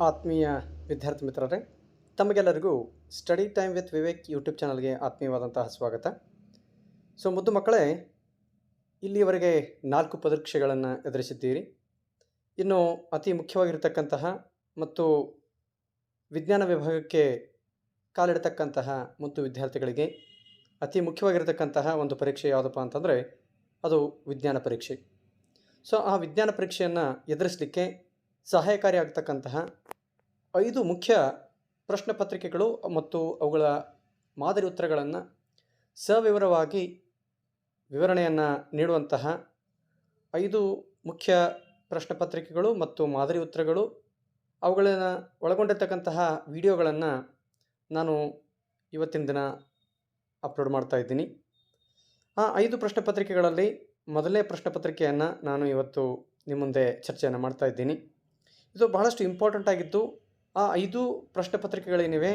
ಆತ್ಮೀಯ ವಿದ್ಯಾರ್ಥಿ ಮಿತ್ರರೇ, ತಮಗೆಲ್ಲರಿಗೂ study time with Vivek YouTube ಚಾನಲ್ಗೆ ಆತ್ಮೀಯವಾದಂತಹ ಸ್ವಾಗತ. ಮುದ್ದು ಮಕ್ಕಳೇ, ಇಲ್ಲಿಯವರೆಗೆ 4 ಪರೀಕ್ಷೆಗಳನ್ನು ಎದುರಿಸಿದ್ದೀರಿ. ಇನ್ನು ಅತಿ ಮುಖ್ಯವಾಗಿರತಕ್ಕಂತಹ ಮತ್ತು ವಿಜ್ಞಾನ ವಿಭಾಗಕ್ಕೆ ಕಾಲಿಡತಕ್ಕಂತಹ ಮತ್ತು ವಿದ್ಯಾರ್ಥಿಗಳಿಗೆ ಅತಿ ಮುಖ್ಯವಾಗಿರತಕ್ಕಂತಹ ಒಂದು ಪರೀಕ್ಷೆ ಯಾವುದಪ್ಪ ಅಂತಂದರೆ ಅದು ವಿಜ್ಞಾನ ಪರೀಕ್ಷೆ. ಆ ವಿಜ್ಞಾನ ಪರೀಕ್ಷೆಯನ್ನು ಎದುರಿಸಲಿಕ್ಕೆ ಸಹಾಯಕಾರಿಯಾಗತಕ್ಕಂತಹ 5 ಮುಖ್ಯ ಪ್ರಶ್ನೆ ಪತ್ರಿಕೆಗಳು ಮತ್ತು ಅವುಗಳ ಮಾದರಿ ಉತ್ತರಗಳನ್ನು ಸವಿವರವಾಗಿ ವಿವರಣೆಯನ್ನು ನೀಡುವಂತಹ 5 ಮುಖ್ಯ ಪ್ರಶ್ನೆ ಪತ್ರಿಕೆಗಳು ಮತ್ತು ಮಾದರಿ ಉತ್ತರಗಳು, ಅವುಗಳನ್ನು ಒಳಗೊಂಡಿರ್ತಕ್ಕಂತಹ ವಿಡಿಯೋಗಳನ್ನು ನಾನು ಇವತ್ತಿನ ದಿನ ಅಪ್ಲೋಡ್ ಮಾಡ್ತಾ ಇದ್ದೀನಿ. ಆ 5 ಪ್ರಶ್ನೆ ಪತ್ರಿಕೆಗಳಲ್ಲಿ ಮೊದಲನೇ ಪ್ರಶ್ನೆ ಪತ್ರಿಕೆಯನ್ನು ನಾನು ಇವತ್ತು ನಿಮ್ಮ ಮುಂದೆ ಚರ್ಚೆಯನ್ನು ಮಾಡ್ತಾ ಇದ್ದೀನಿ. ಇದು ಬಹಳಷ್ಟು ಇಂಪಾರ್ಟೆಂಟ್ ಆಗಿದ್ದು, ಆ 5 ಪ್ರಶ್ನೆ ಪತ್ರಿಕೆಗಳೇನಿವೆ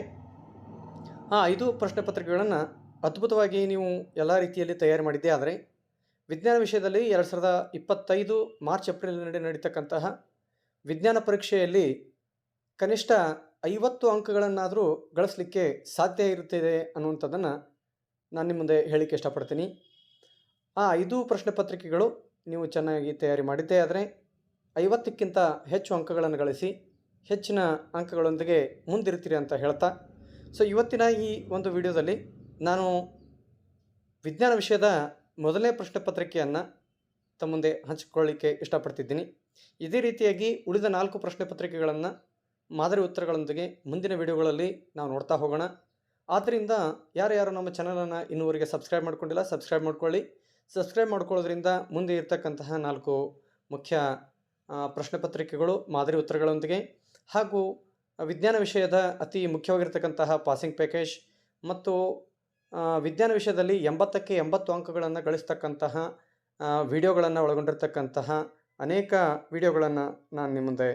ಆ 5 ಪ್ರಶ್ನೆ ಪತ್ರಿಕೆಗಳನ್ನು ಅದ್ಭುತವಾಗಿ ನೀವು ಎಲ್ಲ ರೀತಿಯಲ್ಲಿ ತಯಾರು ಮಾಡಿದ್ದೇ ಆದರೆ ವಿಜ್ಞಾನ ವಿಷಯದಲ್ಲಿ 2025 ಮಾರ್ಚ್ ಏಪ್ರಿಲ್ ನಡೀತಕ್ಕಂತಹ ವಿಜ್ಞಾನ ಪರೀಕ್ಷೆಯಲ್ಲಿ ಕನಿಷ್ಠ 50 ಅಂಕಗಳನ್ನಾದರೂ ಗಳಿಸಲಿಕ್ಕೆ ಸಾಧ್ಯ ಇರುತ್ತದೆ ಅನ್ನುವಂಥದ್ದನ್ನು ನಾನು ನಿಮ್ಮ ಮುಂದೆ ಹೇಳಲಿಕ್ಕೆ ಇಷ್ಟಪಡ್ತೀನಿ. ಆ 5 ಪ್ರಶ್ನೆ ಪತ್ರಿಕೆಗಳು ನೀವು ಚೆನ್ನಾಗಿ ತಯಾರಿ ಮಾಡಿದ್ದೇ ಆದರೆ 50ಕ್ಕಿಂತ ಹೆಚ್ಚು ಅಂಕಗಳನ್ನು ಗಳಿಸಿ ಹೆಚ್ಚಿನ ಅಂಕಗಳೊಂದಿಗೆ ಮುಂದಿರ್ತೀರಿ ಅಂತ ಹೇಳ್ತಾ, ಇವತ್ತಿನ ಈ ಒಂದು ವಿಡಿಯೋದಲ್ಲಿ ನಾನು ವಿಜ್ಞಾನ ವಿಷಯದ ಮೊದಲನೇ ಪ್ರಶ್ನೆ ಪತ್ರಿಕೆಯನ್ನು ತಮ್ಮ ಮುಂದೆ ಹಂಚಿಕೊಳ್ಳಿಕ್ಕೆ ಇಷ್ಟಪಡ್ತಿದ್ದೀನಿ. ಇದೇ ರೀತಿಯಾಗಿ ಉಳಿದ 4 ಪ್ರಶ್ನೆ ಪತ್ರಿಕೆಗಳನ್ನು ಮಾದರಿ ಉತ್ತರಗಳೊಂದಿಗೆ ಮುಂದಿನ ವಿಡಿಯೋಗಳಲ್ಲಿ ನಾವು ನೋಡ್ತಾ ಹೋಗೋಣ. ಆದ್ದರಿಂದ ಯಾರು ನಮ್ಮ ಚಾನಲನ್ನು ಇನ್ನೂವರೆಗೆ ಸಬ್ಸ್ಕ್ರೈಬ್ ಮಾಡ್ಕೊಂಡಿಲ್ಲ, ಸಬ್ಸ್ಕ್ರೈಬ್ ಮಾಡ್ಕೊಳ್ಳಿ. ಸಬ್ಸ್ಕ್ರೈಬ್ ಮಾಡ್ಕೊಳ್ಳೋದ್ರಿಂದ ಮುಂದೆ ಇರತಕ್ಕಂತಹ 4 ಮುಖ್ಯ ಪ್ರಶ್ನೆ ಪತ್ರಿಕೆಗಳು ಮಾದರಿ ಉತ್ತರಗಳೊಂದಿಗೆ ಹಾಗೂ ವಿಜ್ಞಾನ ವಿಷಯದ ಅತಿ ಮುಖ್ಯವಾಗಿರ್ತಕ್ಕಂತಹ ಪಾಸಿಂಗ್ ಪ್ಯಾಕೇಜ್ ಮತ್ತು ವಿಜ್ಞಾನ ವಿಷಯದಲ್ಲಿ 80ಕ್ಕೆ 80 ಅಂಕಗಳನ್ನು ಗಳಿಸ್ತಕ್ಕಂತಹ ವಿಡಿಯೋಗಳನ್ನು ಒಳಗೊಂಡಿರ್ತಕ್ಕಂತಹ ಅನೇಕ ವಿಡಿಯೋಗಳನ್ನು ನಾನು ನಿಮ್ಮ ಮುಂದೆ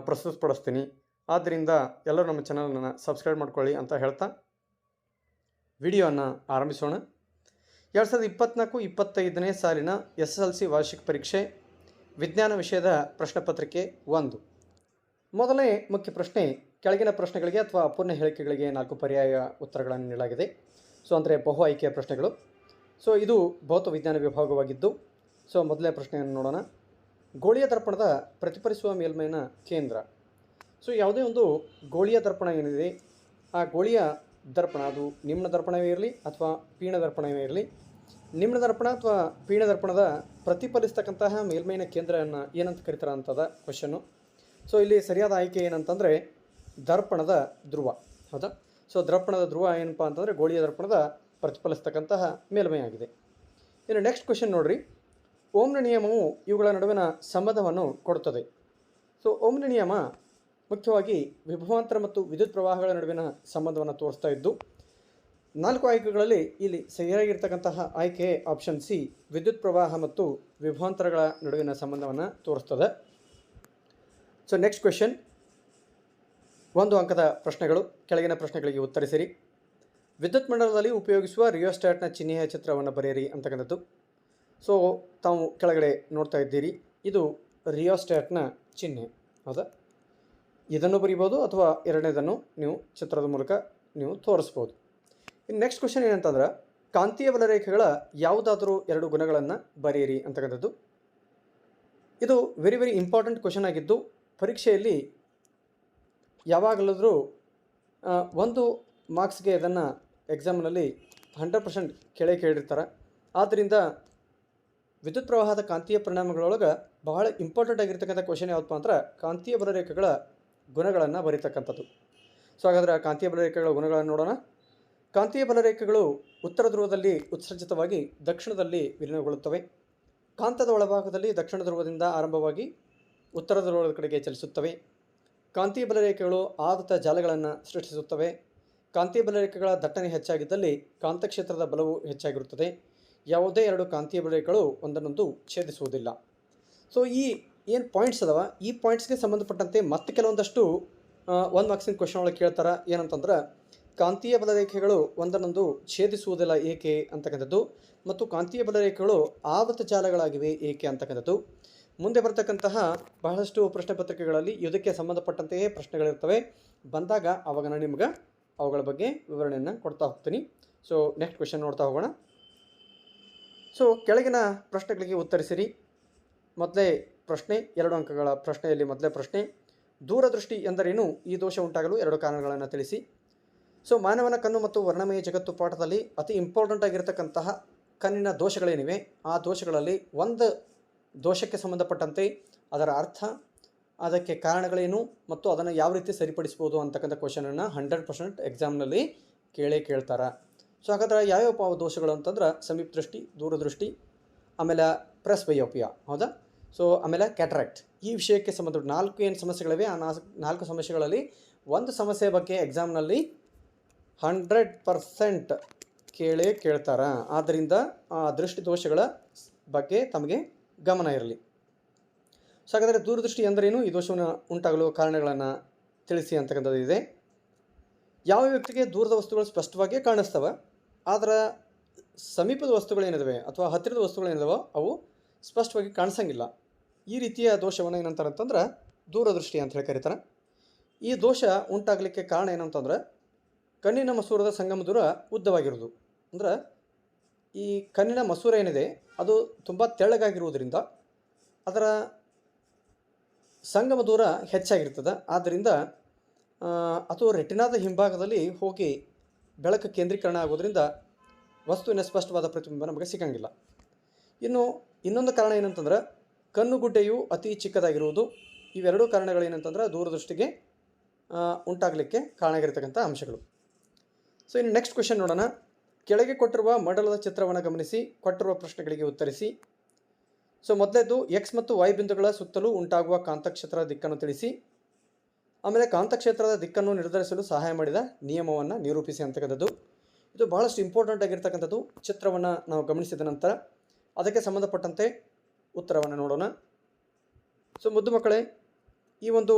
ಪ್ರಸ್ತುತಪಡಿಸ್ತೀನಿ. ಆದ್ದರಿಂದ ಎಲ್ಲರೂ ನಮ್ಮ ಚಾನಲನ್ನು ಸಬ್ಸ್ಕ್ರೈಬ್ ಮಾಡ್ಕೊಳ್ಳಿ ಅಂತ ಹೇಳ್ತಾ ವಿಡಿಯೋವನ್ನು ಆರಂಭಿಸೋಣ. 2024-25ನೇ ಸಾಲಿನ SSLC ವಾರ್ಷಿಕ ಪರೀಕ್ಷೆ ವಿಜ್ಞಾನ ವಿಷಯದ ಪ್ರಶ್ನೆ ಪತ್ರಿಕೆ 1. ಮೊದಲನೇ ಮುಖ್ಯ ಪ್ರಶ್ನೆ, ಕೆಳಗಿನ ಪ್ರಶ್ನೆಗಳಿಗೆ ಅಥವಾ ಅಪೂರ್ಣ ಹೇಳಿಕೆಗಳಿಗೆ 4 ಪರ್ಯಾಯ ಉತ್ತರಗಳನ್ನು ನೀಡಲಾಗಿದೆ. ಅಂದರೆ ಬಹು ಆಯ್ಕೆಯ ಪ್ರಶ್ನೆಗಳು. ಇದು ಭೌತ ವಿಜ್ಞಾನ ವಿಭಾಗವಾಗಿದ್ದು, ಮೊದಲನೇ ಪ್ರಶ್ನೆಯನ್ನು ನೋಡೋಣ. ಗೋಳೀಯ ದರ್ಪಣದ ಪ್ರತಿಫಲಿಸುವ ಮೇಲ್ಮೈನ ಕೇಂದ್ರ. ಯಾವುದೇ ಒಂದು ಗೋಳೀಯ ದರ್ಪಣ ಏನಿದೆ, ಆ ಗೋಳೀಯ ದರ್ಪಣ ಅದು ನಿಮ್ನ ದರ್ಪಣವೇ ಇರಲಿ ಅಥವಾ ಪೀಣ ದರ್ಪಣವೇ ಇರಲಿ, ನಿಮ್ನ ದರ್ಪಣ ಅಥವಾ ಪೀಣ ದರ್ಪಣದ ಪ್ರತಿಫಲಿಸ್ತಕ್ಕಂತಹ ಮೇಲ್ಮೈನ ಕೇಂದ್ರವನ್ನು ಏನಂತ ಕರೀತಾರೆ ಅಂತದ ಕ್ವಶನ್ನು. ಇಲ್ಲಿ ಸರಿಯಾದ ಆಯ್ಕೆ ಏನಂತಂದರೆ ದರ್ಪಣದ ಧ್ರುವ. ಹೌದಾ? ದರ್ಪಣದ ಧ್ರುವ ಏನಪ್ಪ ಅಂತಂದರೆ ಗೋಳೀಯ ದರ್ಪಣದ ಪ್ರತಿಫಲಿಸ್ತಕ್ಕಂತಹ ಮೇಲ್ಮೈ ಆಗಿದೆ. ಇನ್ನು ನೆಕ್ಸ್ಟ್ ಕ್ವಶನ್ ನೋಡ್ರಿ. ಓಮ್ನ ನಿಯಮವು ಇವುಗಳ ನಡುವಿನ ಸಂಬಂಧವನ್ನು ಕೊಡುತ್ತದೆ. ಓಮ್ನ ನಿಯಮ ಮುಖ್ಯವಾಗಿ ವಿಭವಾಂತರ ಮತ್ತು ವಿದ್ಯುತ್ ಪ್ರವಾಹಗಳ ನಡುವಿನ ಸಂಬಂಧವನ್ನು ತೋರಿಸ್ತಾ ಇದ್ದು, 4 ಆಯ್ಕೆಗಳಲ್ಲಿ ಇಲ್ಲಿ ಸರಿಯಾಗಿರ್ತಕ್ಕಂತಹ ಆಯ್ಕೆ ಆಪ್ಷನ್ ಸಿ, ವಿದ್ಯುತ್ ಪ್ರವಾಹ ಮತ್ತು ವಿಭವಾಂತರಗಳ ನಡುವಿನ ಸಂಬಂಧವನ್ನು ತೋರಿಸ್ತದೆ. ನೆಕ್ಸ್ಟ್ ಕ್ವೆಶನ್, 1 ಅಂಕದ ಪ್ರಶ್ನೆಗಳು. ಕೆಳಗಿನ ಪ್ರಶ್ನೆಗಳಿಗೆ ಉತ್ತರಿಸಿರಿ. ವಿದ್ಯುತ್ ಮಂಡಲದಲ್ಲಿ ಉಪಯೋಗಿಸುವ ರಿಯೋಸ್ಟ್ಯಾಟ್ನ ಚಿಹ್ನೆಯ ಚಿತ್ರವನ್ನು ಬರೆಯಿರಿ ಅಂತಕ್ಕಂಥದ್ದು. ತಾವು ಕೆಳಗಡೆ ನೋಡ್ತಾ ಇದ್ದೀರಿ, ಇದು ರಿಯೋಸ್ಟ್ಯಾಟ್ನ ಚಿಹ್ನೆ. ಹೌದಾ? ಇದನ್ನು ಬರೀಬೋದು ಅಥವಾ ಎರಡನೇದನ್ನು ನೀವು ಚಿತ್ರದ ಮೂಲಕ ನೀವು ತೋರಿಸ್ಬೋದು. ಇನ್ನು ನೆಕ್ಸ್ಟ್ ಕ್ವಶನ್ ಏನಂತಂದ್ರೆ, ಕಾಂತೀಯ ಬಲರೇಖೆಗಳ ಯಾವುದಾದರೂ 2 ಗುಣಗಳನ್ನು ಬರೆಯಿರಿ ಅಂತಕ್ಕಂಥದ್ದು. ಇದು ವೆರಿ ಇಂಪಾರ್ಟೆಂಟ್ ಕ್ವಶನ್ ಆಗಿದ್ದು, ಪರೀಕ್ಷೆಯಲ್ಲಿ ಯಾವಾಗಲಾದರೂ 1 ಮಾರ್ಕ್ಸ್ಗೆ ಇದನ್ನು ಎಕ್ಸಾಮ್ನಲ್ಲಿ 100% ಕೇಳಿರ್ತಾರೆ. ಆದ್ದರಿಂದ ವಿದ್ಯುತ್ ಪ್ರವಾಹದ ಕಾಂತೀಯ ಪರಿಣಾಮಗಳೊಳಗೆ ಬಹಳ ಇಂಪಾರ್ಟೆಂಟ್ ಆಗಿರ್ತಕ್ಕಂಥ ಕ್ವಶನ್ ಯಾವುದಪ್ಪ ಅಂದ್ರೆ ಕಾಂತೀಯ ಬಲರೇಖೆಗಳ ಗುಣಗಳನ್ನು ಬರೀತಕ್ಕಂಥದ್ದು. ಹಾಗಾದರೆ ಕಾಂತೀಯ ಬಲರೇಖೆಗಳ ಗುಣಗಳನ್ನು ನೋಡೋಣ. ಕಾಂತೀಯ ಬಲರೇಖೆಗಳು ಉತ್ತರ ಧ್ರುವದಲ್ಲಿ ಉತ್ಸರ್ಜಿತವಾಗಿ ದಕ್ಷಿಣದಲ್ಲಿ ವಿಲೀನಗೊಳ್ಳುತ್ತವೆ. ಕಾಂತದ ಒಳಭಾಗದಲ್ಲಿ ದಕ್ಷಿಣ ಧ್ರುವದಿಂದ ಆರಂಭವಾಗಿ ಉತ್ತರ ಧ್ರುವದ ಕಡೆಗೆ ಚಲಿಸುತ್ತವೆ. ಕಾಂತೀಯ ಬಲರೇಖೆಗಳು ಆವೃತ ಜಾಲಗಳನ್ನು ಸೃಷ್ಟಿಸುತ್ತವೆ. ಕಾಂತೀಯ ಬಲರೇಖೆಗಳ ದಟ್ಟಣೆ ಹೆಚ್ಚಾಗಿದ್ದಲ್ಲಿ ಕಾಂತಕ್ಷೇತ್ರದ ಬಲವು ಹೆಚ್ಚಾಗಿರುತ್ತದೆ. ಯಾವುದೇ 2 ಕಾಂತೀಯ ಬಲರೇಖೆಗಳು ಒಂದನ್ನೊಂದು ಛೇದಿಸುವುದಿಲ್ಲ. ಈ ಏನು ಪಾಯಿಂಟ್ಸ್ ಅದಾವ, ಈ ಪಾಯಿಂಟ್ಸ್ಗೆ ಸಂಬಂಧಪಟ್ಟಂತೆ ಮತ್ತೆ ಕೆಲವೊಂದಷ್ಟು 1 ಮಾರ್ಕ್ಸಿನ ಕ್ವಶನ್ ಒಳಗೆ ಕೇಳ್ತಾರೆ. ಏನಂತಂದ್ರೆ, ಕಾಂತೀಯ ಬಲರೇಖೆಗಳು ಒಂದನ್ನೊಂದು ಛೇದಿಸುವುದಿಲ್ಲ ಏಕೆ ಅಂತಕ್ಕಂಥದ್ದು, ಮತ್ತು ಕಾಂತೀಯ ಬಲರೇಖೆಗಳು ಆವೃತ ಜಾಲಗಳಾಗಿವೆ ಏಕೆ ಅಂತಕ್ಕಂಥದ್ದು, ಮುಂದೆ ಬರ್ತಕ್ಕಂತಹ ಬಹಳಷ್ಟು ಪ್ರಶ್ನೆ ಪತ್ರಿಕೆಗಳಲ್ಲಿ ಇದಕ್ಕೆ ಸಂಬಂಧಪಟ್ಟಂತೆಯೇ ಪ್ರಶ್ನೆಗಳಿರ್ತವೆ. ಬಂದಾಗ ಅವಾಗ ನಾನು ನಿಮ್ಗೆ ಅವುಗಳ ಬಗ್ಗೆ ವಿವರಣೆಯನ್ನು ಕೊಡ್ತಾ ಹೋಗ್ತೀನಿ. ಸೊ ನೆಕ್ಸ್ಟ್ ಕ್ವೆಶನ್ ನೋಡ್ತಾ ಹೋಗೋಣ. ಸೊ ಕೆಳಗಿನ ಪ್ರಶ್ನೆಗಳಿಗೆ ಉತ್ತರಿಸಿರಿ. ಮೊದಲೇ ಪ್ರಶ್ನೆ, 2 ಅಂಕಗಳ ಪ್ರಶ್ನೆಯಲ್ಲಿ ಮೊದಲೇ ಪ್ರಶ್ನೆ, ದೂರದೃಷ್ಟಿ ಎಂದರೇನು? ಈ ದೋಷ ಉಂಟಾಗಲು 2 ಕಾರಣಗಳನ್ನು ತಿಳಿಸಿ. ಸೊ ಮಾನವನ ಕಣ್ಣು ಮತ್ತು ವರ್ಣಮಯ ಜಗತ್ತು ಪಾಠದಲ್ಲಿ ಅತಿ ಇಂಪಾರ್ಟೆಂಟ್ ಆಗಿರತಕ್ಕಂತಹ ಕಣ್ಣಿನ ದೋಷಗಳೇನಿವೆ, ಆ ದೋಷಗಳಲ್ಲಿ ಒಂದು ದೋಷಕ್ಕೆ ಸಂಬಂಧಪಟ್ಟಂತೆ ಅದರ ಅರ್ಥ, ಅದಕ್ಕೆ ಕಾರಣಗಳೇನು ಮತ್ತು ಅದನ್ನು ಯಾವ ರೀತಿ ಸರಿಪಡಿಸ್ಬೋದು ಅಂತಕ್ಕಂಥ ಕ್ವಶನನ್ನು 100% ಎಕ್ಸಾಮ್ನಲ್ಲಿ ಕೇಳ್ತಾರೆ. ಸೊ ಹಾಗಾದ್ರೆ ಯಾವ್ಯಾವ ದೋಷಗಳು ಅಂತಂದ್ರೆ ಸಮೀಪ ದೃಷ್ಟಿ, ದೂರದೃಷ್ಟಿ, ಆಮೇಲೆ ಪ್ರೆಸ್ಬಯೋಪಿಯಾ, ಹೌದಾ? ಸೊ ಆಮೇಲೆ ಕ್ಯಾಟ್ರಾಕ್ಟ್. ಈ ವಿಷಯಕ್ಕೆ ಸಂಬಂಧಪಟ್ಟ 4 ಏನು ಸಮಸ್ಯೆಗಳಿವೆ, ಆ 4 ಸಮಸ್ಯೆಗಳಲ್ಲಿ ಒಂದು ಸಮಸ್ಯೆ ಬಗ್ಗೆ ಎಕ್ಸಾಮ್ನಲ್ಲಿ 100% ಕೇಳ್ತಾರೆ. ಆದ್ದರಿಂದ ಆ ದೃಷ್ಟಿ ದೋಷಗಳ ಬಗ್ಗೆ ತಮಗೆ ಗಮನ ಇರಲಿ. ಸೊ ಹಾಗಾದರೆ ದೂರದೃಷ್ಟಿ ಎಂದರೇನು? ಈ ದೋಷವನ್ನು ಉಂಟಾಗಲು ಕಾರಣಗಳನ್ನು ತಿಳಿಸಿ ಅಂತಕ್ಕಂಥದ್ದು ಇದೆ. ಯಾವ ವ್ಯಕ್ತಿಗೆ ದೂರದ ವಸ್ತುಗಳು ಸ್ಪಷ್ಟವಾಗಿ ಕಾಣಿಸ್ತವೆ, ಆದರೆ ಸಮೀಪದ ವಸ್ತುಗಳೇನಿದಾವೆ ಅಥವಾ ಹತ್ತಿರದ ವಸ್ತುಗಳೇನಿದಾವೆ ಅವು ಸ್ಪಷ್ಟವಾಗಿ ಕಾಣಿಸಂಗಿಲ್ಲ. ಈ ರೀತಿಯ ದೋಷವನ್ನು ಏನಂತಾರೆ ಅಂತಂದ್ರೆ ದೂರದೃಷ್ಟಿ ಅಂತ ಹೇಳಿ ಕರೀತಾರೆ. ಈ ದೋಷ ಉಂಟಾಗಲಿಕ್ಕೆ ಕಾರಣ ಏನಂತಂದ್ರೆ ಕಣ್ಣಿನ ಮಸೂರದ ಸಂಗಮ ದೂರ ಉದ್ದವಾಗಿರೋದು. ಅಂದ್ರೆ ಈ ಕಣ್ಣಿನ ಮಸೂರ ಏನಿದೆ ಅದು ತುಂಬ ತೆಳ್ಳಗಾಗಿರುವುದರಿಂದ ಅದರ ಸಂಗಮ ದೂರ ಹೆಚ್ಚಾಗಿರ್ತದೆ. ಆದ್ದರಿಂದ ಅದು ರೆಟಿನಾದ ಹಿಂಭಾಗದಲ್ಲಿ ಹೋಗಿ ಬೆಳಕು ಕೇಂದ್ರೀಕರಣ ಆಗೋದ್ರಿಂದ ವಸ್ತುವಿನ ಸ್ಪಷ್ಟವಾದ ಪ್ರತಿಬಿಂಬ ನಮಗೆ ಸಿಗಂಗಿಲ್ಲ. ಇನ್ನೊಂದು ಕಾರಣ ಏನಂತಂದ್ರೆ ಕಣ್ಣುಗುಡ್ಡೆಯು ಅತಿ ಚಿಕ್ಕದಾಗಿರುವುದು. ಇವೆರಡೂ ಕಾರಣಗಳೇನಂತಂದ್ರೆ ದೂರದೃಷ್ಟಿಗೆ ಉಂಟಾಗಲಿಕ್ಕೆ ಕಾರಣ ಆಗಿರತಕ್ಕಂಥ ಅಂಶಗಳು. ಸೊ ಇನ್ನು ನೆಕ್ಸ್ಟ್ ಕ್ವೆಶನ್ ನೋಡೋಣ. ಕೆಳಗೆ ಕೊಟ್ಟಿರುವ ಮಂಡಲದ ಚಿತ್ರವನ್ನು ಗಮನಿಸಿ, ಕೊಟ್ಟಿರುವ ಪ್ರಶ್ನೆಗಳಿಗೆ ಉತ್ತರಿಸಿ. ಸೊ ಮೊದಲೇದು ಎಕ್ಸ್ ಮತ್ತು ವೈ ಬಿಂದುಗಳ ಸುತ್ತಲೂ ಉಂಟಾಗುವ ಕಾಂತಕ್ಷೇತ್ರದ ದಿಕ್ಕನ್ನು ತಿಳಿಸಿ. ಆಮೇಲೆ ಕಾಂತಕ್ಷೇತ್ರದ ದಿಕ್ಕನ್ನು ನಿರ್ಧರಿಸಲು ಸಹಾಯ ಮಾಡಿದ ನಿಯಮವನ್ನು ನಿರೂಪಿಸಿ ಅಂತಕ್ಕಂಥದ್ದು. ಇದು ಬಹಳಷ್ಟು ಇಂಪಾರ್ಟೆಂಟ್ ಆಗಿರ್ತಕ್ಕಂಥದ್ದು. ಚಿತ್ರವನ್ನು ನಾವು ಗಮನಿಸಿದ ನಂತರ ಅದಕ್ಕೆ ಸಂಬಂಧಪಟ್ಟಂತೆ ಉತ್ತರವನ್ನು ನೋಡೋಣ. ಸೊ ಮುದ್ದು ಮಕ್ಕಳೇ, ಈ ಒಂದು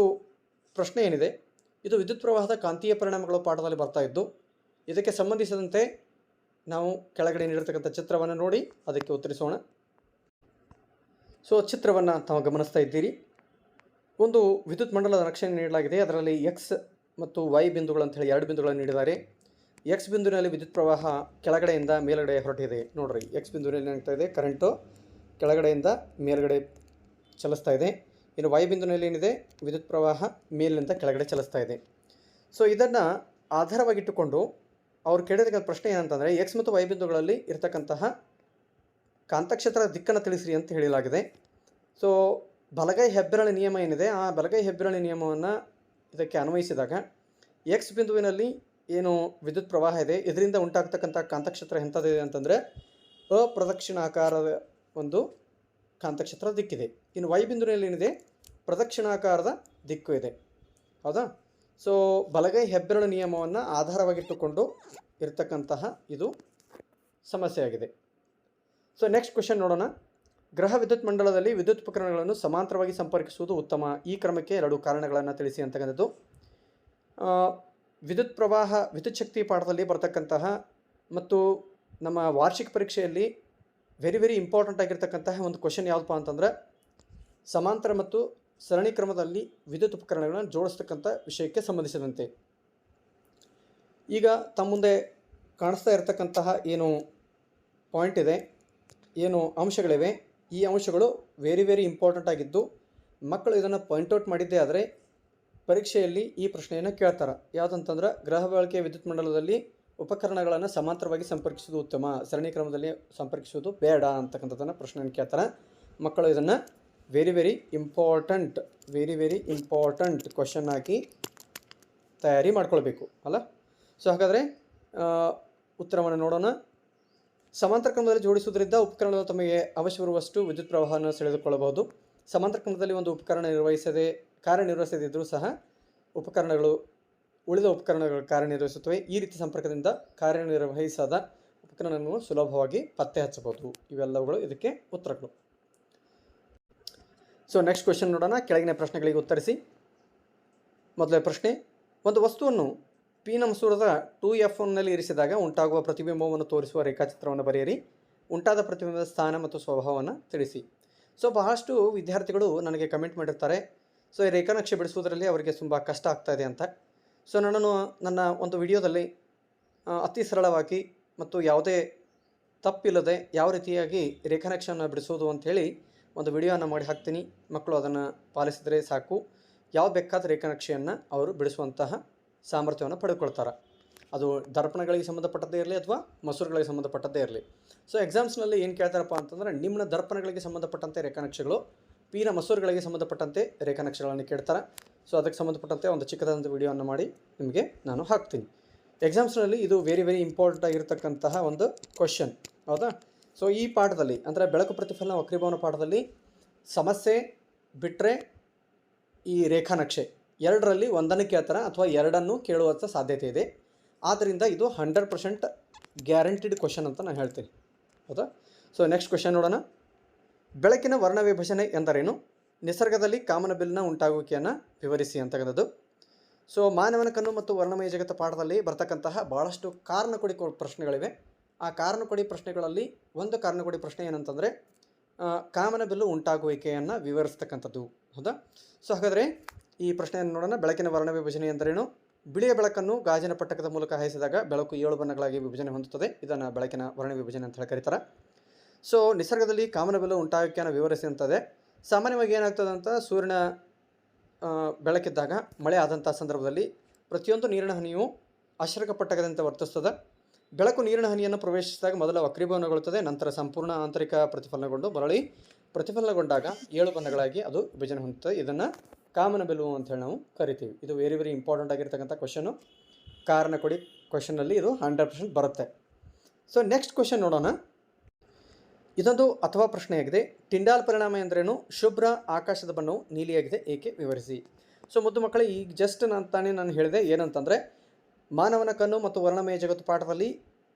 ಪ್ರಶ್ನೆ ಏನಿದೆ ಇದು ವಿದ್ಯುತ್ ಪ್ರವಾಹದ ಕಾಂತೀಯ ಪರಿಣಾಮಗಳು ಪಾಠದಲ್ಲಿ ಬರ್ತಾ ಇದ್ದು, ಇದಕ್ಕೆ ಸಂಬಂಧಿಸಿದಂತೆ ನಾವು ಕೆಳಗಡೆ ನೀಡಿರ್ತಕ್ಕಂಥ ಚಿತ್ರವನ್ನು ನೋಡಿ ಅದಕ್ಕೆ ಉತ್ತರಿಸೋಣ. ಸೊ ಚಿತ್ರವನ್ನು ತಾವು ಗಮನಿಸ್ತಾ ಇದ್ದೀರಿ. ಒಂದು ವಿದ್ಯುತ್ ಮಂಡಲದ ನಕ್ಷೆ ನೀಡಲಾಗಿದೆ. ಅದರಲ್ಲಿ ಎಕ್ಸ್ ಮತ್ತು ವೈ ಬಿಂದುಗಳು ಅಂತ ಹೇಳಿ 2 ಬಿಂದುಗಳನ್ನು ನೀಡಿದ್ದಾರೆ. ಎಕ್ಸ್ ಬಿಂದುವಿನಲ್ಲಿ ವಿದ್ಯುತ್ ಪ್ರವಾಹ ಕೆಳಗಡೆಯಿಂದ ಮೇಲ್ಗಡೆ ಹೊರಟಿದೆ. ನೋಡ್ರಿ, ಎಕ್ಸ್ ಬಿಂದುವಿನಲ್ಲಿ ಏನಾಗ್ತಾ ಇದೆ, ಕರೆಂಟು ಕೆಳಗಡೆಯಿಂದ ಮೇಲ್ಗಡೆ ಚಲಿಸ್ತಾ ಇದೆ. ಇನ್ನು ವೈ ಬಿಂದುವಿನಲ್ಲಿ ಏನಿದೆ, ವಿದ್ಯುತ್ ಪ್ರವಾಹ ಮೇಲಿನಿಂದ ಕೆಳಗಡೆ ಚಲಿಸ್ತಾ ಇದೆ. ಸೊ ಇದನ್ನು ಆಧಾರವಾಗಿಟ್ಟುಕೊಂಡು ಅವ್ರು ಕೇಳಿರ್ತಕ್ಕಂಥ ಪ್ರಶ್ನೆ ಏನಂತಂದರೆ ಎಕ್ಸ್ ಮತ್ತು ವೈ ಬಿಂದುಗಳಲ್ಲಿ ಇರತಕ್ಕಂತಹ ಕಾಂತಕ್ಷೇತ್ರದ ದಿಕ್ಕನ್ನು ತಿಳಿಸಿರಿ ಅಂತ ಹೇಳಲಾಗಿದೆ. ಸೊ ಬಲಗೈ ಹೆಬ್ಬೆರಳು ನಿಯಮ ಏನಿದೆ, ಆ ಬಲಗೈ ಹೆಬ್ಬೆರಳು ನಿಯಮವನ್ನು ಇದಕ್ಕೆ ಅನ್ವಯಿಸಿದಾಗ ಎಕ್ಸ್ ಬಿಂದುವಿನಲ್ಲಿ ಏನು ವಿದ್ಯುತ್ ಪ್ರವಾಹ ಇದೆ ಇದರಿಂದ ಉಂಟಾಗ್ತಕ್ಕಂಥ ಕಾಂತಕ್ಷೇತ್ರ ಎಂಥದ್ದಿದೆ ಅಂತಂದರೆ ಅಪ್ರದಕ್ಷಿಣಾಕಾರದ ಒಂದು ಕಾಂತಕ್ಷೇತ್ರದ ದಿಕ್ಕಿದೆ. ಇನ್ನು ವೈ ಬಿಂದುವಿನಲ್ಲಿ ಏನಿದೆ, ಪ್ರದಕ್ಷಿಣಾಕಾರದ ದಿಕ್ಕು ಇದೆ. ಹೌದಾ? ಸೊ ಬಲಗೈ ಹೆಬ್ಬೆರಳು ನಿಯಮವನ್ನು ಆಧಾರವಾಗಿಟ್ಟುಕೊಂಡು ಇರತಕ್ಕಂತಹ ಇದು ಸಮಸ್ಯೆಯಾಗಿದೆ. ಸೊ ನೆಕ್ಸ್ಟ್ ಕ್ವೆಶನ್ ನೋಡೋಣ. ಗ್ರಹ ವಿದ್ಯುತ್ ಮಂಡಲದಲ್ಲಿ ವಿದ್ಯುತ್ ಉಪಕರಣಗಳನ್ನು ಸಮಾಂತರವಾಗಿ ಸಂಪರ್ಕಿಸುವುದು ಉತ್ತಮ. ಈ ಕ್ರಮಕ್ಕೆ 2 ಕಾರಣಗಳನ್ನು ತಿಳಿಸಿ ಅಂತಕ್ಕಂಥದ್ದು. ವಿದ್ಯುತ್ ಪ್ರವಾಹ ವಿದ್ಯುತ್ ಶಕ್ತಿ ಪಾಠದಲ್ಲಿ ಬರ್ತಕ್ಕಂತಹ ಮತ್ತು ನಮ್ಮ ವಾರ್ಷಿಕ ಪರೀಕ್ಷೆಯಲ್ಲಿ ವೆರಿ ಇಂಪಾರ್ಟೆಂಟ್ ಆಗಿರ್ತಕ್ಕಂತಹ ಒಂದು ಕ್ವೆಶನ್ ಯಾವುದಪ್ಪ ಅಂತಂದರೆ ಸಮಾಂತರ ಮತ್ತು ಸರಣಿ ಕ್ರಮದಲ್ಲಿ ವಿದ್ಯುತ್ ಉಪಕರಣಗಳನ್ನು ಜೋಡಿಸ್ತಕ್ಕಂಥ ವಿಷಯಕ್ಕೆ ಸಂಬಂಧಿಸಿದಂತೆ. ಈಗ ತಮ್ಮ ಮುಂದೆ ಕಾಣಿಸ್ತಾ ಇರತಕ್ಕಂತಹ ಏನು ಪಾಯಿಂಟ್ ಇದೆ, ಏನು ಅಂಶಗಳಿವೆ, ಈ ಅಂಶಗಳು ವೆರಿ ಇಂಪಾರ್ಟೆಂಟ್ ಆಗಿದ್ದು ಮಕ್ಕಳು ಇದನ್ನು ಪಾಯಿಂಟ್ಔಟ್ ಮಾಡಿದ್ದೇ ಆದರೆ ಪರೀಕ್ಷೆಯಲ್ಲಿ ಈ ಪ್ರಶ್ನೆಯನ್ನು ಕೇಳ್ತಾರೆ. ಯಾವುದಂತಂದ್ರೆ ಗ್ರಹ ಬಳಕೆಯ ವಿದ್ಯುತ್ ಮಂಡಲದಲ್ಲಿ ಉಪಕರಣಗಳನ್ನು ಸಮಾಂತರವಾಗಿ ಸಂಪರ್ಕಿಸುವುದು ಉತ್ತಮ, ಸರಣಿ ಕ್ರಮದಲ್ಲಿ ಸಂಪರ್ಕಿಸುವುದು ಬೇಡ ಅಂತಕ್ಕಂಥದ್ದನ್ನು ಪ್ರಶ್ನೆಯನ್ನು ಕೇಳ್ತಾರೆ. ಮಕ್ಕಳು ಇದನ್ನು ವೆರಿ ಇಂಪಾರ್ಟೆಂಟ್ ಕ್ವಶನ್ ಆಗಿ ತಯಾರಿ ಮಾಡ್ಕೊಳ್ಬೇಕು ಅಲ್ಲ. ಸೊ ಹಾಗಾದರೆ ಉತ್ತರವನ್ನು ನೋಡೋಣ. ಸಮಾಂತರ ಕ್ರಮದಲ್ಲಿ ಜೋಡಿಸುವುದರಿಂದ ಉಪಕರಣಗಳು ತಮಗೆ ಅವಶ್ಯವಿರುವಷ್ಟು ವಿದ್ಯುತ್ ಪ್ರವಾಹವನ್ನು ಸೆಳೆದುಕೊಳ್ಳಬಹುದು. ಸಮಾಂತರ ಕ್ರಮದಲ್ಲಿ ಒಂದು ಉಪಕರಣ ಕಾರ್ಯನಿರ್ವಹಿಸದಿದ್ದರೂ ಸಹ ಉಳಿದ ಉಪಕರಣಗಳು ಕಾರ್ಯನಿರ್ವಹಿಸುತ್ತವೆ. ಈ ರೀತಿ ಸಂಪರ್ಕದಿಂದ ಕಾರ್ಯನಿರ್ವಹಿಸದ ಉಪಕರಣಗಳನ್ನು ಸುಲಭವಾಗಿ ಪತ್ತೆ ಹಚ್ಚಬಹುದು. ಇವೆಲ್ಲವುಗಳು ಇದಕ್ಕೆ ಉತ್ತರಗಳು. ಸೊ ನೆಕ್ಸ್ಟ್ ಕ್ವೆಶನ್ ನೋಡೋಣ. ಕೆಳಗಿನ ಪ್ರಶ್ನೆಗಳಿಗೆ ಉತ್ತರಿಸಿ. ಮೊದಲನೇ ಪ್ರಶ್ನೆ, ಒಂದು ವಸ್ತುವನ್ನು ಪಿನ ಮಸೂರದ 2F1ನಲ್ಲಿ ಇರಿಸಿದಾಗ ಉಂಟಾಗುವ ಪ್ರತಿಬಿಂಬವನ್ನು ತೋರಿಸುವ ರೇಖಾಚಿತ್ರವನ್ನು ಬರೆಯಿರಿ. ಉಂಟಾದ ಪ್ರತಿಬಿಂಬದ ಸ್ಥಾನ ಮತ್ತು ಸ್ವಭಾವವನ್ನು ತಿಳಿಸಿ. ಸೊ ಬಹಳಷ್ಟು ವಿದ್ಯಾರ್ಥಿಗಳು ನನಗೆ ಕಮೆಂಟ್ ಮಾಡಿರ್ತಾರೆ, ಸೊ ಈ ರೇಖಾನಕ್ಷೆ ಬಿಡಿಸುವುದರಲ್ಲಿ ಅವರಿಗೆ ತುಂಬ ಕಷ್ಟ ಆಗ್ತಾಯಿದೆ ಅಂತ. ಸೊ ನಾನು ನನ್ನ ಒಂದು ವಿಡಿಯೋದಲ್ಲಿ ಅತಿ ಸರಳವಾಗಿ ಮತ್ತು ಯಾವುದೇ ತಪ್ಪಿಲ್ಲದೆ ಯಾವ ರೀತಿಯಾಗಿ ರೇಖಾನಕ್ಷೆಯನ್ನು ಬಿಡಿಸೋದು ಅಂಥೇಳಿ ಒಂದು ವಿಡಿಯೋನ ಮಾಡಿ ಹಾಕ್ತೀನಿ. ಮಕ್ಕಳು ಅದನ್ನು ಪಾಲಿಸಿದರೆ ಸಾಕು, ಯಾವ ಬೇಕಾದ ರೇಖಾನಕ್ಷೆಯನ್ನು ಅವರು ಬಿಡಿಸುವಂತಹ ಸಾಮರ್ಥ್ಯವನ್ನು ಪಡೆದುಕೊಳ್ತಾರೆ. ಅದು ದರ್ಪಣಗಳಿಗೆ ಸಂಬಂಧಪಟ್ಟದ್ದೇ ಇರಲಿ ಅಥವಾ ಮಸೂರಗಳಿಗೆ ಸಂಬಂಧಪಟ್ಟದ್ದೇ ಇರಲಿ. ಸೊ ಎಕ್ಸಾಮ್ಸ್ನಲ್ಲಿ ಏನು ಕೇಳ್ತಾರಪ್ಪ ಅಂತಂದರೆ, ನಿಮ್ನ ದರ್ಪಣಗಳಿಗೆ ಸಂಬಂಧಪಟ್ಟಂತೆ ರೇಖಾನಕ್ಷೆಗಳು, ಪಿನ ಮಸೂರಗಳಿಗೆ ಸಂಬಂಧಪಟ್ಟಂತೆ ರೇಖಾನಕ್ಷೆಗಳನ್ನು ಕೇಳ್ತಾರೆ. ಸೊ ಅದಕ್ಕೆ ಸಂಬಂಧಪಟ್ಟಂತೆ ಒಂದು ಚಿಕ್ಕದಾದಂಥ ವಿಡಿಯೋವನ್ನು ಮಾಡಿ ನಿಮಗೆ ನಾನು ಹಾಕ್ತೀನಿ. ಎಕ್ಸಾಮ್ಸ್ನಲ್ಲಿ ಇದು ವೆರಿ ಇಂಪಾರ್ಟೆಂಟ್ ಆಗಿರತಕ್ಕಂತಹ ಒಂದು ಕ್ವಶನ್, ಹೌದಾ? ಸೊ ಈ ಪಾಠದಲ್ಲಿ ಅಂದರೆ ಬೆಳಕು ಪ್ರತಿಫಲನ ವಕ್ರೀಭವನ ಪಾಠದಲ್ಲಿ ಸಮಸ್ಯೆ ಬಿಟ್ಟರೆ ಈ ರೇಖಾನಕ್ಷೆ ಎರಡರಲ್ಲಿ ಒಂದನ್ನು ಕೇಳ್ತಾರೆ ಅಥವಾ ಎರಡನ್ನು ಕೇಳುವಂಥ ಸಾಧ್ಯತೆ ಇದೆ. ಆದ್ದರಿಂದ ಇದು 100% ಗ್ಯಾರಂಟಿಡ್ ಕ್ವಶನ್ ಅಂತ ನಾನು ಹೇಳ್ತೀನಿ, ಹೌದಾ? ಸೊ ನೆಕ್ಸ್ಟ್ ಕ್ವಶನ್ ನೋಡೋಣ. ಬೆಳಕಿನ ವರ್ಣ ವಿಭಜನೆ ಎಂದರೇನು? ನಿಸರ್ಗದಲ್ಲಿ ಕಾಮನಬಿಲ್ಲಿನ ಉಂಟಾಗುವಿಕೆಯನ್ನು ವಿವರಿಸಿ ಅಂತಕ್ಕಂಥದ್ದು. ಸೊ ಮಾನವನ ಕಣ್ಣು ಮತ್ತು ವರ್ಣಮಯ ಜಗತ್ತ ಪಾಠದಲ್ಲಿ ಬರ್ತಕ್ಕಂತಹ ಭಾಳಷ್ಟು ಕಾರಣ ಕೊಡಿ ಪ್ರಶ್ನೆಗಳಿವೆ. ಆ ಕಾರಣ ಕೊಡಿ ಪ್ರಶ್ನೆಗಳಲ್ಲಿ ಒಂದು ಕಾರಣ ಕೊಡಿ ಪ್ರಶ್ನೆ ಏನಂತಂದರೆ ಕಾಮನಬಿಲ್ಲು ಉಂಟಾಗುವಿಕೆಯನ್ನು ವಿವರಿಸ್ತಕ್ಕಂಥದ್ದು, ಹೌದಾ? ಸೊ ಹಾಗಾದರೆ ಈ ಪ್ರಶ್ನೆಯನ್ನು ನೋಡೋಣ. ಬೆಳಕಿನ ವರ್ಣ ವಿಭಜನೆ ಎಂದರೇನು? ಬಿಳಿಯ ಬೆಳಕನ್ನು ಗಾಜಿನ ಪಟ್ಟಕದ ಮೂಲಕ ಹಾಯಿಸಿದಾಗ ಬೆಳಕು 7 ಬಣ್ಣಗಳಾಗಿ ವಿಭಜನೆ ಹೊಂದುತ್ತದೆ. ಇದನ್ನು ಬೆಳಕಿನ ವರ್ಣ ವಿಭಜನೆ ಅಂತ ಹೇಳಿ ಕರೀತಾರೆ. ಸೊ ನಿಸರ್ಗದಲ್ಲಿ ಕಾಮನಬಿಲ್ಲು ಉಂಟಾಗುವಿಕೆಯನ್ನು ವಿವರಿಸಿ ಅಂತದೆ. ಸಾಮಾನ್ಯವಾಗಿ ಏನಾಗ್ತದೆ ಅಂತ, ಸೂರ್ಯನ ಬೆಳಕಿದ್ದಾಗ ಮಳೆ ಆದಂಥ ಸಂದರ್ಭದಲ್ಲಿ ಪ್ರತಿಯೊಂದು ನೀರಿನ ಹನಿಯು ಅಶ್ರಕ ಪಟ್ಟಕದಂತೆ ವರ್ತಿಸ್ತದೆ. ಬೆಳಕು ನೀರಿನ ಹನಿಯನ್ನು ಪ್ರವೇಶಿಸಿದಾಗ ಮೊದಲ ವಕ್ರೀಭವನಗೊಳ್ಳುತ್ತದೆ, ನಂತರ ಸಂಪೂರ್ಣ ಆಂತರಿಕ ಪ್ರತಿಫಲನಗೊಂಡು ಮರಳಿ ಪ್ರತಿಫಲನಗೊಂಡಾಗ 7 ಬಣ್ಣಗಳಾಗಿ ಅದು ವಿಭಜನೆ ಹೊಂದುತ್ತದೆ. ಇದನ್ನು ಕಾಮನಬಿಲ್ಲು ಅಂತೇಳಿ ನಾವು ಕರಿತೀವಿ. ಇದು ವೆರಿ ಇಂಪಾರ್ಟೆಂಟ್ ಆಗಿರ್ತಕ್ಕಂಥ ಕ್ವಶನು. ಕಾರಣ ಕೊಡಿ ಕ್ವಶನ್ನಲ್ಲಿ ಇದು 100% ಬರುತ್ತೆ. ಸೊ ನೆಕ್ಸ್ಟ್ ಕ್ವಶನ್ ನೋಡೋಣ. ಇದೊಂದು ಅಥವಾ ಪ್ರಶ್ನೆಯಾಗಿದೆ. ಟಿಂಡಾಲ್ ಪರಿಣಾಮ ಎಂದರೇನು? ಶುಭ್ರ ಆಕಾಶದ ಬಣ್ಣವು ನೀಲಿಯಾಗಿದೆ, ಏಕೆ? ವಿವರಿಸಿ. ಸೊ ಮುದ್ದು ಮಕ್ಕಳೇ, ಈಗ ಜಸ್ಟ್ ನಾನು ಹೇಳಿದೆ ಏನಂತಂದರೆ, ಮಾನವನ ಕಣ್ಣು ಮತ್ತು ವರ್ಣಮಯ ಜಗತ್ತು ಪಾಠದಲ್ಲಿ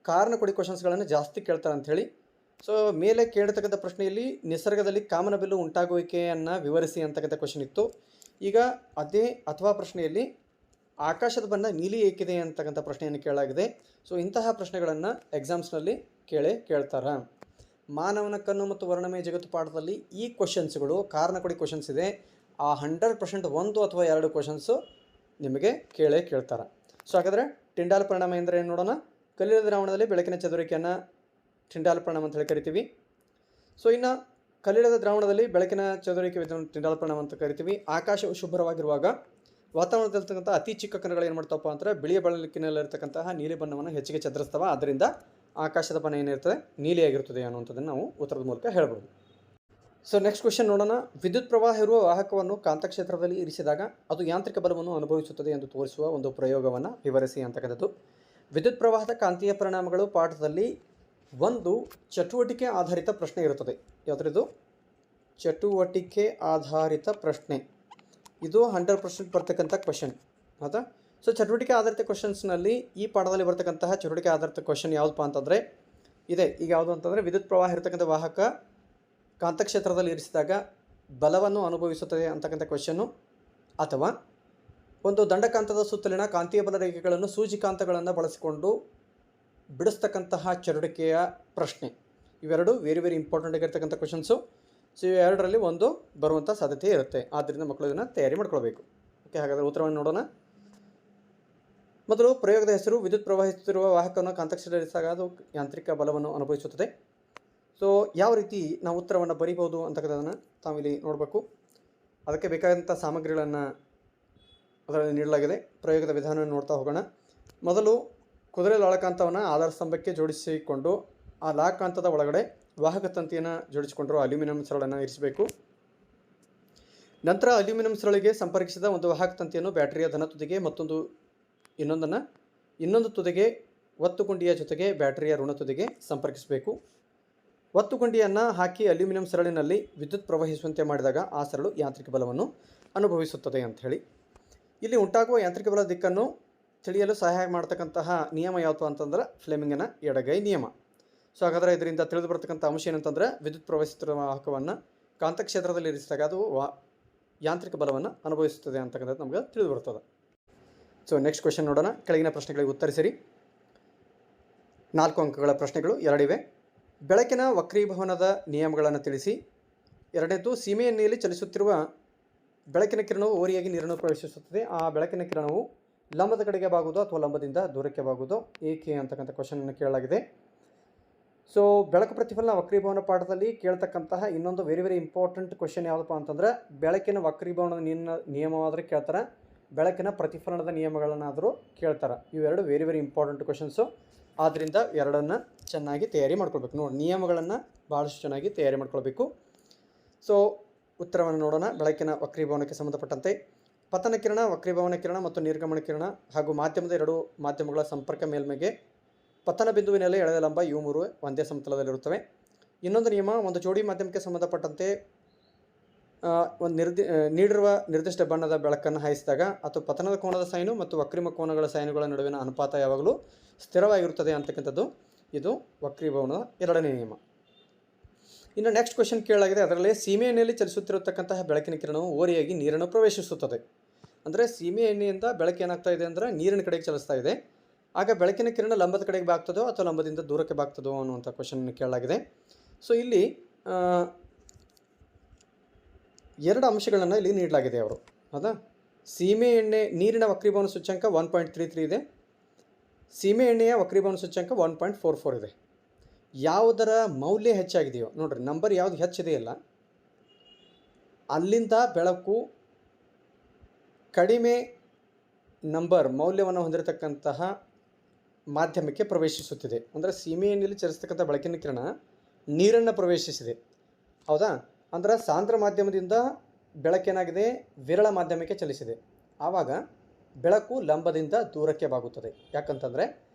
ಕಾರಣ ಕೊಡಿ ಕ್ವಶನ್ಸ್ಗಳನ್ನು ಜಾಸ್ತಿ ಕೇಳ್ತಾರೆ ಅಂಥೇಳಿ. ಸೊ ಮೇಲೆ ಕೇಳತಕ್ಕಂಥ ಪ್ರಶ್ನೆಯಲ್ಲಿ ನಿಸರ್ಗದಲ್ಲಿ ಕಾಮನಬಿಲ್ಲು ಉಂಟಾಗುವಿಕೆಯನ್ನು ವಿವರಿಸಿ ಅಂತಕ್ಕಂಥ ಕ್ವಶನ್ ಇತ್ತು. ಈಗ ಅದೇ ಅಥವಾ ಪ್ರಶ್ನೆಯಲ್ಲಿ ಆಕಾಶದ ಬಣ್ಣ ನೀಲಿ ಏಕಿದೆ ಅಂತಕ್ಕಂಥ ಪ್ರಶ್ನೆಯನ್ನು ಕೇಳಲಾಗಿದೆ. ಸೊ ಇಂತಹ ಪ್ರಶ್ನೆಗಳನ್ನು ಎಕ್ಸಾಮ್ಸ್ನಲ್ಲಿ ಕೇಳ್ತಾರೆ. ಮಾನವನ ಕಣ್ಣು ಮತ್ತು ವರ್ಣಮಯ ಜಗತ್ತು ಪಾಠದಲ್ಲಿ ಈ ಕ್ವಶನ್ಸ್ಗಳು ಕಾರಣ ಕೊಡಿ ಕ್ವಶನ್ಸ್ ಇದೆ. ಆ 100% 1 ಅಥವಾ 2 ಕ್ವಶನ್ಸು ನಿಮಗೆ ಕೇಳ್ತಾರೆ. ಸೊ ಹಾಗಾದರೆ ಟಿಂಡಾಲ್ ಪರಿಣಾಮ ಎಂದರೆ ಏನು ನೋಡೋಣ. ಕಲ್ಲಿನ ದ್ರಾವಣದಲ್ಲಿ ಬೆಳಕಿನ ಚದುರಿಕೆಯನ್ನು ಟಿಂಡಾಲ್ ಪರಿಣಾಮ ಅಂತ ಹೇಳಿ ಕರಿತೀವಿ. ಸೊ ಇನ್ನು ಕಲ್ಲಿನ ದ್ರಾವಣದಲ್ಲಿ ಬೆಳಕಿನ ಚದುರಿಕೆ ಟಿಂಡಾಲ್ ಪರಿಣಾಮ ಅಂತ ಕರಿತೀವಿ. ಆಕಾಶವು ಶುಭ್ರವಾಗಿರುವಾಗ ವಾತಾವರಣದಲ್ಲಿರ್ತಕ್ಕಂಥ ಅತಿ ಚಿಕ್ಕ ಕಣಗಳು ಏನು ಮಾಡ್ತವಪ್ಪ ಅಂದರೆ ಬಿಳಿಯ ಬೆಳಕಿನಲ್ಲಿರ್ತಕ್ಕಂತಹ ನೀಲಿ ಬಣ್ಣವನ್ನು ಹೆಚ್ಚಿಗೆ ಚದುರಿಸ್ತವೆ. ಆದ್ದರಿಂದ ಆಕಾಶದ ಬಣ್ಣ ಏನಿರ್ತದೆ ನೀಲಿಯಾಗಿರ್ತದೆ ಅನ್ನುವಂಥದ್ದನ್ನು ನಾವು ಉತ್ತರದ ಮೂಲಕ ಹೇಳ್ಬೋದು. ಸೊ ನೆಕ್ಸ್ಟ್ ಕ್ವಶನ್ ನೋಡೋಣ. ವಿದ್ಯುತ್ ಪ್ರವಾಹ ಇರುವ ವಾಹಕವನ್ನು ಕಾಂತಕ್ಷೇತ್ರದಲ್ಲಿ ಇರಿಸಿದಾಗ ಅದು ಯಾಂತ್ರಿಕ ಬಲವನ್ನು ಅನುಭವಿಸುತ್ತದೆ ಎಂದು ತೋರಿಸುವ ಒಂದು ಪ್ರಯೋಗವನ್ನು ವಿವರಿಸಿ ಅಂತಕ್ಕಂಥದ್ದು. ವಿದ್ಯುತ್ ಪ್ರವಾಹದ ಕಾಂತೀಯ ಪರಿಣಾಮಗಳು ಪಾಠದಲ್ಲಿ ಒಂದು ಚಟುವಟಿಕೆ ಆಧಾರಿತ ಪ್ರಶ್ನೆ ಇರುತ್ತದೆ. ಯಾವುದ್ರದ್ದು? ಚಟುವಟಿಕೆ ಆಧಾರಿತ ಪ್ರಶ್ನೆ. ಇದು 100% ಬರ್ತಕ್ಕಂಥ ಕ್ವಶನ್, ಹೌದಾ? ಸೊ ಚಟುವಟಿಕೆ ಆಧಾರಿತ ಕ್ವಶನ್ಸ್ನಲ್ಲಿ ಈ ಪಾಠದಲ್ಲಿ ಬರ್ತಕ್ಕಂತಹ ಚಟುವಟಿಕೆ ಆಧಾರಿತ ಕ್ವಶನ್ ಯಾವುದಪ್ಪ ಅಂತಂದರೆ ಇದೆ. ಈಗ ಯಾವುದು ಅಂತಂದರೆ, ವಿದ್ಯುತ್ ಪ್ರವಾಹ ಇರತಕ್ಕಂಥ ವಾಹಕ ಕಾಂತಕ್ಷೇತ್ರದಲ್ಲಿ ಇರಿಸಿದಾಗ ಬಲವನ್ನು ಅನುಭವಿಸುತ್ತದೆ ಅಂತಕ್ಕಂಥ ಕ್ವಶನ್ನು, ಅಥವಾ ಒಂದು ದಂಡಕಾಂತದ ಸುತ್ತಲಿನ ಕಾಂತೀಯ ಬಲ ರೇಖೆಗಳನ್ನು ಸೂಜಿಕಾಂತಗಳನ್ನು ಬಳಸಿಕೊಂಡು ಬಿಡಿಸ್ತಕ್ಕಂತಹ ಚಟುವಟಿಕೆಯ ಪ್ರಶ್ನೆ. ಇವೆರಡು ವೆರಿ ಇಂಪಾರ್ಟೆಂಟ್ ಆಗಿರ್ತಕ್ಕಂಥ ಕ್ವಶನ್ಸು. ಸೊ ಇವೆರಡರಲ್ಲಿ ಒಂದು ಬರುವಂಥ ಸಾಧ್ಯತೆ ಇರುತ್ತೆ. ಆದ್ದರಿಂದ ಮಕ್ಕಳು ಇದನ್ನು ತಯಾರಿ ಮಾಡ್ಕೊಳ್ಬೇಕು. ಓಕೆ, ಹಾಗಾದರೆ ಉತ್ತರವನ್ನು ನೋಡೋಣ. ಮೊದಲು ಪ್ರಯೋಗದ ಹೆಸರು ವಿದ್ಯುತ್ ಪ್ರವಹಿಸುತ್ತಿರುವ ವಾಹಕವನ್ನು ಕಾಂತಕ್ಷೇತ್ರದಲ್ಲಿರಿಸಿದಾಗ ಅದು ಯಾಂತ್ರಿಕ ಬಲವನ್ನು ಅನುಭವಿಸುತ್ತದೆ. ಸೊ ಯಾವ ರೀತಿ ನಾವು ಉತ್ತರವನ್ನು ಬರೀಬೋದು ಅಂತಕ್ಕಂಥದ್ದನ್ನು ತಾವಿಲ್ಲಿ ನೋಡಬೇಕು. ಅದಕ್ಕೆ ಬೇಕಾದಂಥ ಸಾಮಗ್ರಿಗಳನ್ನು ಅದರಲ್ಲಿ ನೀಡಲಾಗಿದೆ. ಪ್ರಯೋಗದ ವಿಧಾನವನ್ನು ನೋಡ್ತಾ ಹೋಗೋಣ. ಮೊದಲು ಕುದುರೆ ಲಾಳಕಾಂತವನ್ನು ಆಧಾರ ಸ್ತಂಭಕ್ಕೆ ಜೋಡಿಸಿಕೊಂಡು ಆ ಲಾಳಕಾಂತದ ಒಳಗಡೆ ವಾಹಕ ತಂತಿಯನ್ನು ಜೋಡಿಸಿಕೊಂಡಿರುವ ಅಲ್ಯೂಮಿನಿಯಂ ಸರಳನ್ನು ಇರಿಸಬೇಕು. ನಂತರ ಅಲ್ಯೂಮಿನಿಯಂ ಸರಳಿಗೆ ಸಂಪರ್ಕಿಸಿದ ಒಂದು ವಾಹಕ ತಂತಿಯನ್ನು ಬ್ಯಾಟರಿಯ ಧನ ತುದಿಗೆ ಮತ್ತೊಂದು ಇನ್ನೊಂದು ತುದಿಗೆ ಒತ್ತುಗುಂಡಿಯ ಜೊತೆಗೆ ಬ್ಯಾಟರಿಯ ಋಣ ತುದಿಗೆ ಸಂಪರ್ಕಿಸಬೇಕು. ಒತ್ತುಗುಂಡಿಯನ್ನು ಹಾಕಿ ಅಲ್ಯೂಮಿನಿಯಂ ಸರಳಿನಲ್ಲಿ ವಿದ್ಯುತ್ ಪ್ರವಹಿಸುವಂತೆ ಮಾಡಿದಾಗ ಆ ಸರಳು ಯಾಂತ್ರಿಕ ಬಲವನ್ನು ಅನುಭವಿಸುತ್ತದೆ ಅಂಥೇಳಿ. ಇಲ್ಲಿ ಉಂಟಾಗುವ ಯಾಂತ್ರಿಕ ಬಲದ ದಿಕ್ಕನ್ನು ತಿಳಿಯಲು ಸಹಾಯ ಮಾಡ್ತಕ್ಕಂತಹ ನಿಯಮ ಯಾವುದು ಅಂತಂದ್ರೆ ಫ್ಲೆಮಿಂಗನ ಎಡಗೈ ನಿಯಮ. ಸೊ ಹಾಗಾದರೆ ಇದರಿಂದ ತಿಳಿದು ಬರ್ತಕ್ಕಂಥ ಅಂಶ ಏನಂತಂದರೆ, ವಿದ್ಯುತ್ ಪ್ರವಹಿಸುತ್ತಿರುವ ವಾಹಕವನ್ನು ಕಾಂತಕ್ಷೇತ್ರದಲ್ಲಿ ಇರಿಸಿದಾಗ ಅದು ಯಾಂತ್ರಿಕ ಬಲವನ್ನು ಅನುಭವಿಸುತ್ತದೆ ಅಂತಕ್ಕಂಥದ್ದು ನಮಗೆ ತಿಳಿದು ಬರ್ತದೆ. ಸೊ ನೆಕ್ಸ್ಟ್ ಕ್ವೆಶ್ಚನ್ ನೋಡೋಣ. ಕೆಳಗಿನ ಪ್ರಶ್ನೆಗಳಿಗೆ ಉತ್ತರಿಸಿರಿ. 4 ಅಂಕಗಳ ಪ್ರಶ್ನೆಗಳು 2 ಇವೆ. ಬೆಳಕಿನ ವಕ್ರೀಭವನದ ನಿಯಮಗಳನ್ನು ತಿಳಿಸಿ. ಎರಡನೇದು ಸೀಮೆ ಎಣ್ಣೆಯಲ್ಲಿ ಚಲಿಸುತ್ತಿರುವ ಬೆಳಕಿನ ಕಿರಣವು ಓರಿಯಾಗಿ ನೀರನ್ನು ಪ್ರವೇಶಿಸುತ್ತದೆ. ಆ ಬೆಳಕಿನ ಕಿರಣವು ಲಂಬದ ಕಡೆಗೆ ಬಾಗುವುದು ಅಥವಾ ಲಂಬದಿಂದ ದೂರಕ್ಕೆ ಬಾಗುವುದು ಏಕೆ ಅಂತಕ್ಕಂಥ ಕ್ವಶನನ್ನು ಕೇಳಲಾಗಿದೆ. ಸೊ ಬೆಳಕು ಪ್ರತಿಫಲನ ವಕ್ರೀಭವನ ಪಾಠದಲ್ಲಿ ಕೇಳ್ತಕ್ಕಂತಹ ಇನ್ನೊಂದು ವೆರಿ ಇಂಪಾರ್ಟೆಂಟ್ ಕ್ವಶನ್ ಯಾವುದಪ್ಪ ಅಂತಂದರೆ ಬೆಳಕಿನ ವಕ್ರೀಭವನದ ನಿಯಮವಾದರೆ ಕೇಳ್ತಾರೆ, ಬೆಳಕಿನ ಪ್ರತಿಫಲನದ ನಿಯಮಗಳನ್ನಾದರೂ ಕೇಳ್ತಾರೆ. ಇವೆರಡು ವೆರಿ ಇಂಪಾರ್ಟೆಂಟ್ ಕ್ವಶನ್ಸು. ಆದ್ದರಿಂದ ಎರಡನ್ನು ಚೆನ್ನಾಗಿ ತಯಾರಿ ಮಾಡ್ಕೊಳ್ಬೇಕು. ನೋಡಿ, ನಿಯಮಗಳನ್ನು ಭಾಳಷ್ಟು ಚೆನ್ನಾಗಿ ತಯಾರಿ ಮಾಡ್ಕೊಳ್ಬೇಕು. ಸೊ ಉತ್ತರವನ್ನು ನೋಡೋಣ. ಬೆಳಕಿನ ವಕ್ರೀಭವನಕ್ಕೆ ಸಂಬಂಧಪಟ್ಟಂತೆ ಪತನ ಕಿರಣ, ವಕ್ರೀಭವನ ಕಿರಣ ಮತ್ತು ನಿರ್ಗಮನ ಕಿರಣ ಹಾಗೂ ಮಾಧ್ಯಮದ ಎರಡು ಮಾಧ್ಯಮಗಳ ಸಂಪರ್ಕ ಮೇಲ್ಮೆಗೆ ಪತನ ಬಿಂದುವಿನಲ್ಲಿ ಎಳೆದ ಲಂಬ ಇವು ಮೂರು ಒಂದೇ ಸಮತಲದಲ್ಲಿರುತ್ತವೆ. ಇನ್ನೊಂದು ನಿಯಮ, ಒಂದು ಜೋಡಿ ಮಾಧ್ಯಮಕ್ಕೆ ಸಂಬಂಧಪಟ್ಟಂತೆ ನೀಡಿರುವ ನಿರ್ದಿಷ್ಟ ಬಣ್ಣದ ಬೆಳಕನ್ನು ಹಾಯಿಸಿದಾಗ ಅಥವಾ ಪತನದ ಕೋನದ ಸೈನು ಮತ್ತು ವಕ್ರೀಮ ಕೋನಗಳ ಸೈನುಗಳ ನಡುವಿನ ಅನುಪಾತ ಯಾವಾಗಲೂ ಸ್ಥಿರವಾಗಿರುತ್ತದೆ ಅಂತಕ್ಕಂಥದ್ದು ಇದು ವಕ್ರೀಭವನದ ಎರಡನೇ ನಿಯಮ. ಇನ್ನು ನೆಕ್ಸ್ಟ್ ಕ್ವಶನ್ ಕೇಳಲಾಗಿದೆ, ಅದರಲ್ಲಿ ಸೀಮೆ ಎಣ್ಣೆಯಲ್ಲಿ ಚಲಿಸುತ್ತಿರತಕ್ಕಂತಹ ಬೆಳಕಿನ ಕಿರಣವು ಓರೆಯಾಗಿ ನೀರನ್ನು ಪ್ರವೇಶಿಸುತ್ತದೆ. ಅಂದರೆ ಸೀಮೆ ಎಣ್ಣೆಯಿಂದ ಬೆಳಕು ಏನಾಗ್ತಾ ಇದೆ ಅಂದರೆ ನೀರಿನ ಕಡೆಗೆ ಚಲಿಸ್ತಾ ಇದೆ. ಆಗ ಬೆಳಕಿನ ಕಿರಣ ಲಂಬದ ಕಡೆಗೆ ಬಾಗ್ತದೋ ಅಥವಾ ಲಂಬದಿಂದ ದೂರಕ್ಕೆ ಬಾಗ್ತದೋ ಅನ್ನುವಂಥ ಕ್ವಶನ್ ಕೇಳಲಾಗಿದೆ. ಸೊ ಇಲ್ಲಿ ಎರಡು ಅಂಶಗಳನ್ನು ಇಲ್ಲಿ ನೀಡಲಾಗಿದೆ ಅವರು. ಹೌದಾ, ಸೀಮೆ ಎಣ್ಣೆ ನೀರಿನ ವಕ್ರೀಭವನ ಸೂಚ್ಯಂಕ 1.33 ಇದೆ, ಸೀಮೆ ಎಣ್ಣೆಯ ವಕ್ರೀಭವನ ಸೂಚ್ಯಂಕ 1.44 ಇದೆ. ಯಾವುದರ ಮೌಲ್ಯ ಹೆಚ್ಚಾಗಿದೆಯೋ ನೋಡ್ರಿ, ನಂಬರ್ ಯಾವುದು ಹೆಚ್ಚಿದೆಯಲ್ಲ ಅಲ್ಲಿಂದ ಬೆಳಕು ಕಡಿಮೆ ನಂಬರ್ ಮೌಲ್ಯವನ್ನು ಹೊಂದಿರತಕ್ಕಂತಹ ಮಾಧ್ಯಮಕ್ಕೆ ಪ್ರವೇಶಿಸುತ್ತಿದೆ. ಅಂದರೆ ಸೀಮೆ ಎಣ್ಣೆಯಲ್ಲಿ ಚಲಿಸ್ತಕ್ಕಂಥ ಬೆಳಕಿನ ಕಿರಣ ನೀರನ್ನು ಪ್ರವೇಶಿಸಿದೆ. ಹೌದಾ, ಅಂದರೆ ಸಾಂದ್ರ ಮಾಧ್ಯಮದಿಂದ ಬೆಳಕೇನಾಗಿದೆ ವಿರಳ ಮಾಧ್ಯಮಕ್ಕೆ ಚಲಿಸಿದೆ. ಆವಾಗ ಬೆಳಕು ಲಂಬದಿಂದ ದೂರಕ್ಕೆ ಬಾಗುತ್ತದೆ. ಯಾಕಂತಂದರೆ